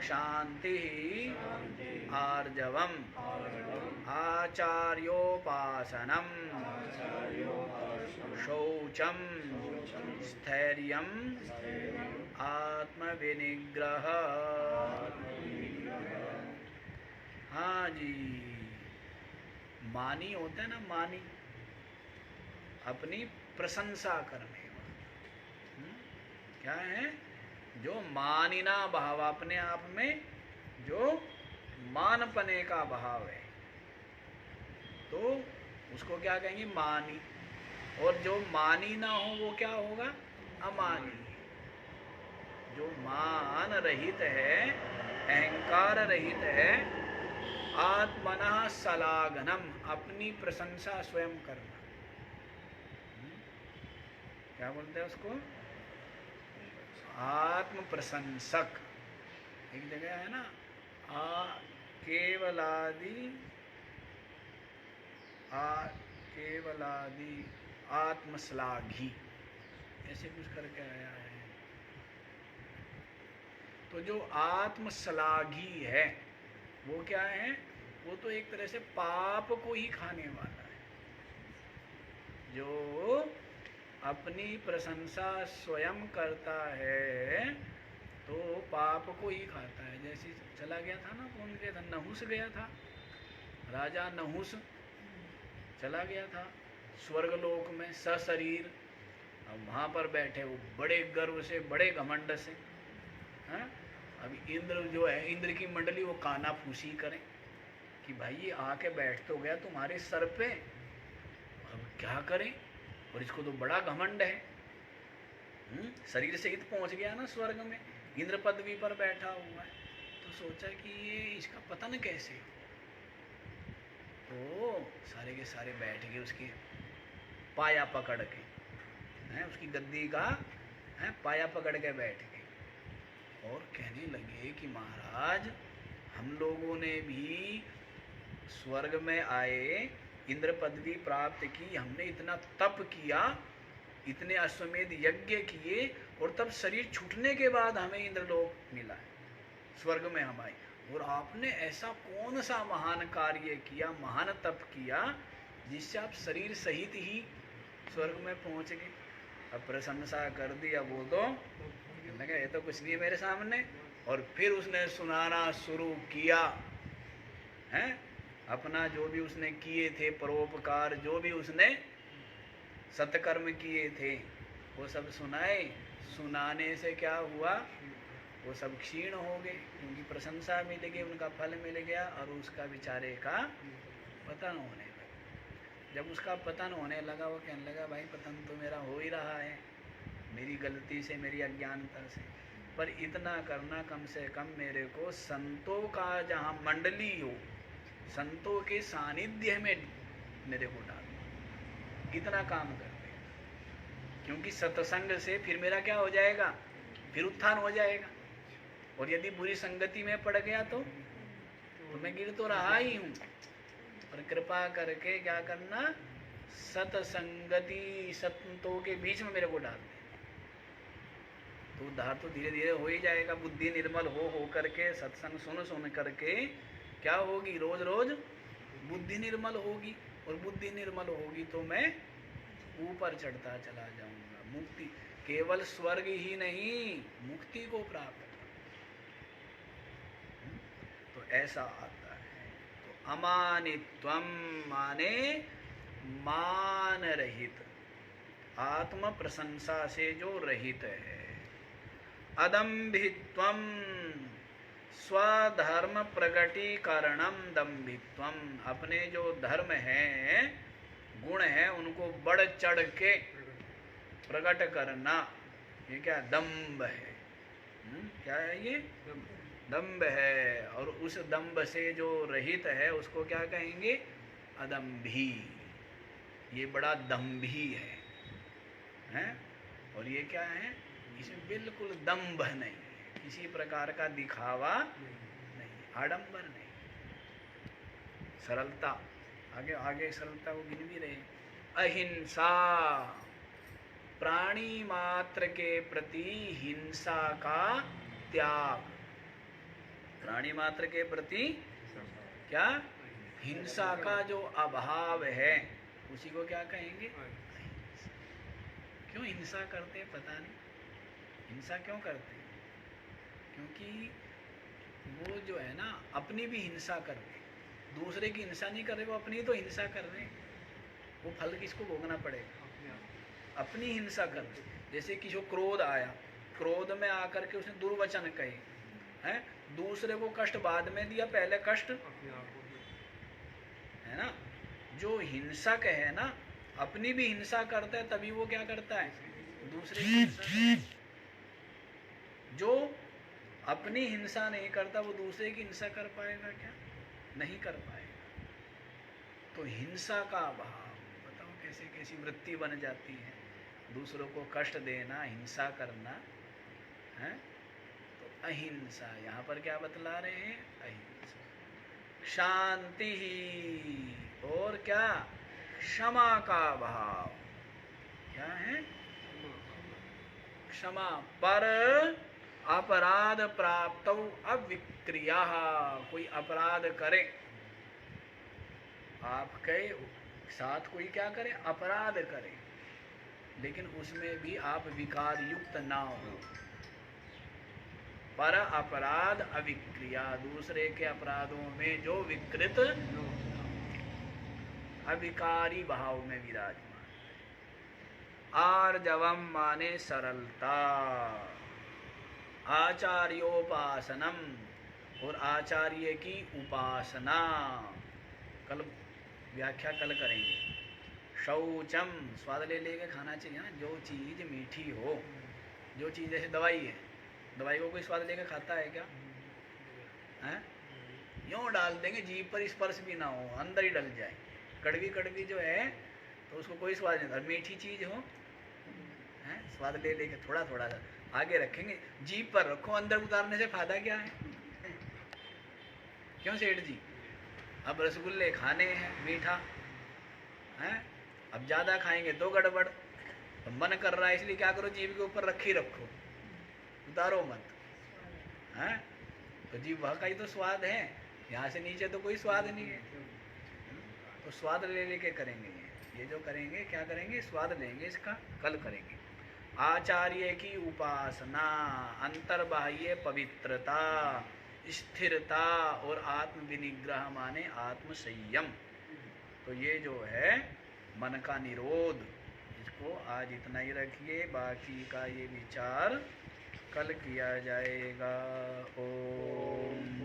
[SPEAKER 1] शांति, आर्जवम, आचार्योपासनम, शौचम, स्थैर्यम, आत्मविनिग्रह। हाँ जी, मानी होता है ना, मानी, अपनी प्रशंसा करने वाला। क्या है, जो मानिना भाव, अपने आप में जो मानपने का भाव है, तो उसको क्या कहेंगे, मानी। और जो मानी ना हो वो क्या होगा, अमानी। जो मान रहित है, अहंकार रहित है, आत्मनः सलाघनम, अपनी प्रशंसा स्वयं करना। क्या बोलते हैं उसको, आत्म प्रशंसक। एक जगह है ना, केवलादि आत्मश्लाघी, ऐसे कुछ करके आया है। तो जो आत्मश्लाघी है वो क्या है, वो तो एक तरह से पाप को ही खाने वाला है। जो अपनी प्रशंसा स्वयं करता है तो पाप को ही खाता है। जैसे चला गया था ना, कौन गया था, नहुस गया था, राजा नहुस चला गया था स्वर्गलोक में सशरीर। अब वहाँ पर बैठे वो बड़े गर्व से, बड़े घमंड से, हैं? अब इंद्र जो है, इंद्र की मंडली वो काना फूसी करें कि भाई ये आके बैठ तो गया तुम्हारे सर पे, अब क्या करें, और इसको तो बड़ा घमंड है, शरीर सहित पहुंच गया ना स्वर्ग में, इंद्र पदवी पर बैठा हुआ है। तो सोचा कि ये इसका पतन कैसे हो। तो सारे के सारे बैठ गए उसके पाया पकड़ के, हैं, उसकी गद्दी का पाया पकड़ के बैठ गए और कहने लगे कि महाराज, हम लोगों ने भी स्वर्ग में आए, इंद्र पदवी प्राप्त की, हमने इतना तप किया, इतने अश्वमेध यज्ञ किए, और तब शरीर छूटने के बाद हमें इंद्रलोक मिला है, स्वर्ग में हम आए, और आपने ऐसा कौन सा महान कार्य किया, महान तप किया, जिससे आप शरीर सहित ही स्वर्ग में पहुंच गए। अब प्रशंसा कर दी। अब वो तो लगा ये तो कुछ नहीं है मेरे सामने। और फिर उसने सुनाना शुरू किया है अपना जो भी उसने किए थे परोपकार, जो भी उसने सत्कर्म किए थे वो सब सुनाए। सुनाने से क्या हुआ, वो सब क्षीण हो गए, क्योंकि प्रशंसा मिल गई, उनका फल मिल गया, और उसका बेचारे का पतन होने लगा। जब उसका पतन होने लगा, वो कहने लगा भाई पतन तो मेरा हो ही रहा है, मेरी गलती से, मेरी अज्ञानता से, पर इतना करना कम से कम मेरे को संतों का जहाँ मंडली हो, संतों के सानिध्य में मेरे को डाल, इतना काम कर दे, क्योंकि सत्संग से फिर मेरा क्या हो जाएगा, फिर उत्थान हो जाएगा। और यदि बुरी संगति में पड़ गया तो मैं गिर तो रहा ही हूँ, और कृपा करके क्या करना, सत्संगति संतों के बीच में मेरे को डाल दे, तो उद्धार तो धीरे धीरे हो ही जाएगा। बुद्धि निर्मल हो करके, सत्संग सुन करके क्या होगी, रोज रोज बुद्धि निर्मल होगी, और बुद्धि निर्मल होगी तो मैं ऊपर चढ़ता चला जाऊंगा, मुक्ति, केवल स्वर्ग ही नहीं, मुक्ति को प्राप्त। तो ऐसा आता है। तो अमानित्वम माने मान रहित, आत्म प्रशंसा से जो रहित है। अदम्भित्वम स्वधर्म प्रकटीकरणम दम्भित्वम, अपने जो धर्म है, गुण है, उनको बढ़ चढ़ के प्रकट करना, ये क्या दम्भ है। क्या है ये, दम्भ है। और उस दम्भ से जो रहित है उसको क्या कहेंगे, अदम्भी, ये बड़ा दम्भी है? और ये क्या है, इसमें बिल्कुल दम्भ नहीं, किसी प्रकार का दिखावा नहीं, आडंबर नहीं, सरलता, आगे आगे सरलता को गिन भी रहे। अहिंसा, प्राणी मात्र के प्रति हिंसा का त्याग, प्राणी मात्र के प्रति क्या, हिंसा का जो अभाव है, उसी को क्या कहेंगे। क्यों हिंसा करते हैं पता नहीं, हिंसा क्यों करते हैं, क्योंकि वो जो है ना, अपनी भी हिंसा कर रहे, दूसरे की हिंसा नहीं कर रहे, वो अपनी तो हिंसा कर रहे हैं, वो फल किसको भोगना पड़ेगा, अपनी हिंसा कर रहे। जैसे किसी को क्रोध आया, क्रोध में आकर के उसने दुर्वचन कहे हैं, दूसरे को कष्ट बाद में दिया, पहले कष्ट है ना। जो हिंसक है ना, अपनी भी हिंसा करता है, तभी वो क्या करता है, दूसरे की हिंसा। जो अपनी हिंसा नहीं करता, वो दूसरे की हिंसा कर पाएगा क्या, नहीं कर पाएगा। तो हिंसा का अभाव, बताओ कैसे कैसी वृत्ति बन जाती है, दूसरों को कष्ट देना, हिंसा करना है। तो अहिंसा, यहाँ पर क्या बतला रहे हैं, अहिंसा। शांति ही, और क्या, क्षमा का भाव, क्या है, क्षमा। पर अपराध प्राप्त अविक्रिया, कोई अपराध करे, आपके साथ कोई क्या करे, अपराध करे, लेकिन उसमें भी आप विकार युक्त ना हो। पर अपराध अविक्रिया, दूसरे के अपराधों में जो विकृत, अविकारी भाव में विराजमान। आर्जवम माने सरलता, आचार्योपासनम, और आचार्य की उपासना, कल व्याख्या कल करेंगे। शौचम, स्वाद ले लेके खाना चाहिए ना, जो चीज़ मीठी हो, जो चीज़ जैसे दवाई है, दवाई को कोई स्वाद लेके खाता है क्या, हैं? यूँ डाल देंगे, जीभ पर स्पर्श भी ना हो, अंदर ही डल जाए। कड़वी कड़वी जो है तो उसको कोई स्वाद नहीं, और मीठी चीज़ हो, हैं, स्वाद ले लेके थोड़ा थोड़ा सा आगे रखेंगे, जीभ पर रखो, अंदर उतारने से फायदा क्या है। क्यों सेठ जी, अब रसगुल्ले खाने हैं मीठा हैं, अब ज़्यादा खाएंगे तो गड़बड़, तो मन कर रहा है इसलिए क्या करो, जीभ के ऊपर रखी रखो, उतारो मत, हैं। तो जीभ का ही तो स्वाद है, यहाँ से नीचे तो कोई स्वाद नहीं है। तो स्वाद ले लेके करेंगे, ये जो करेंगे, क्या करेंगे, स्वाद लेंगे, इसका कल करेंगे। आचार्य की उपासना, अंतर्बाह्य पवित्रता, स्थिरता, और आत्म विनिग्रह माने आत्म संयम। तो ये जो है मन का निरोध, इसको आज इतना ही रखिए, बाकी का ये विचार कल किया जाएगा। ओम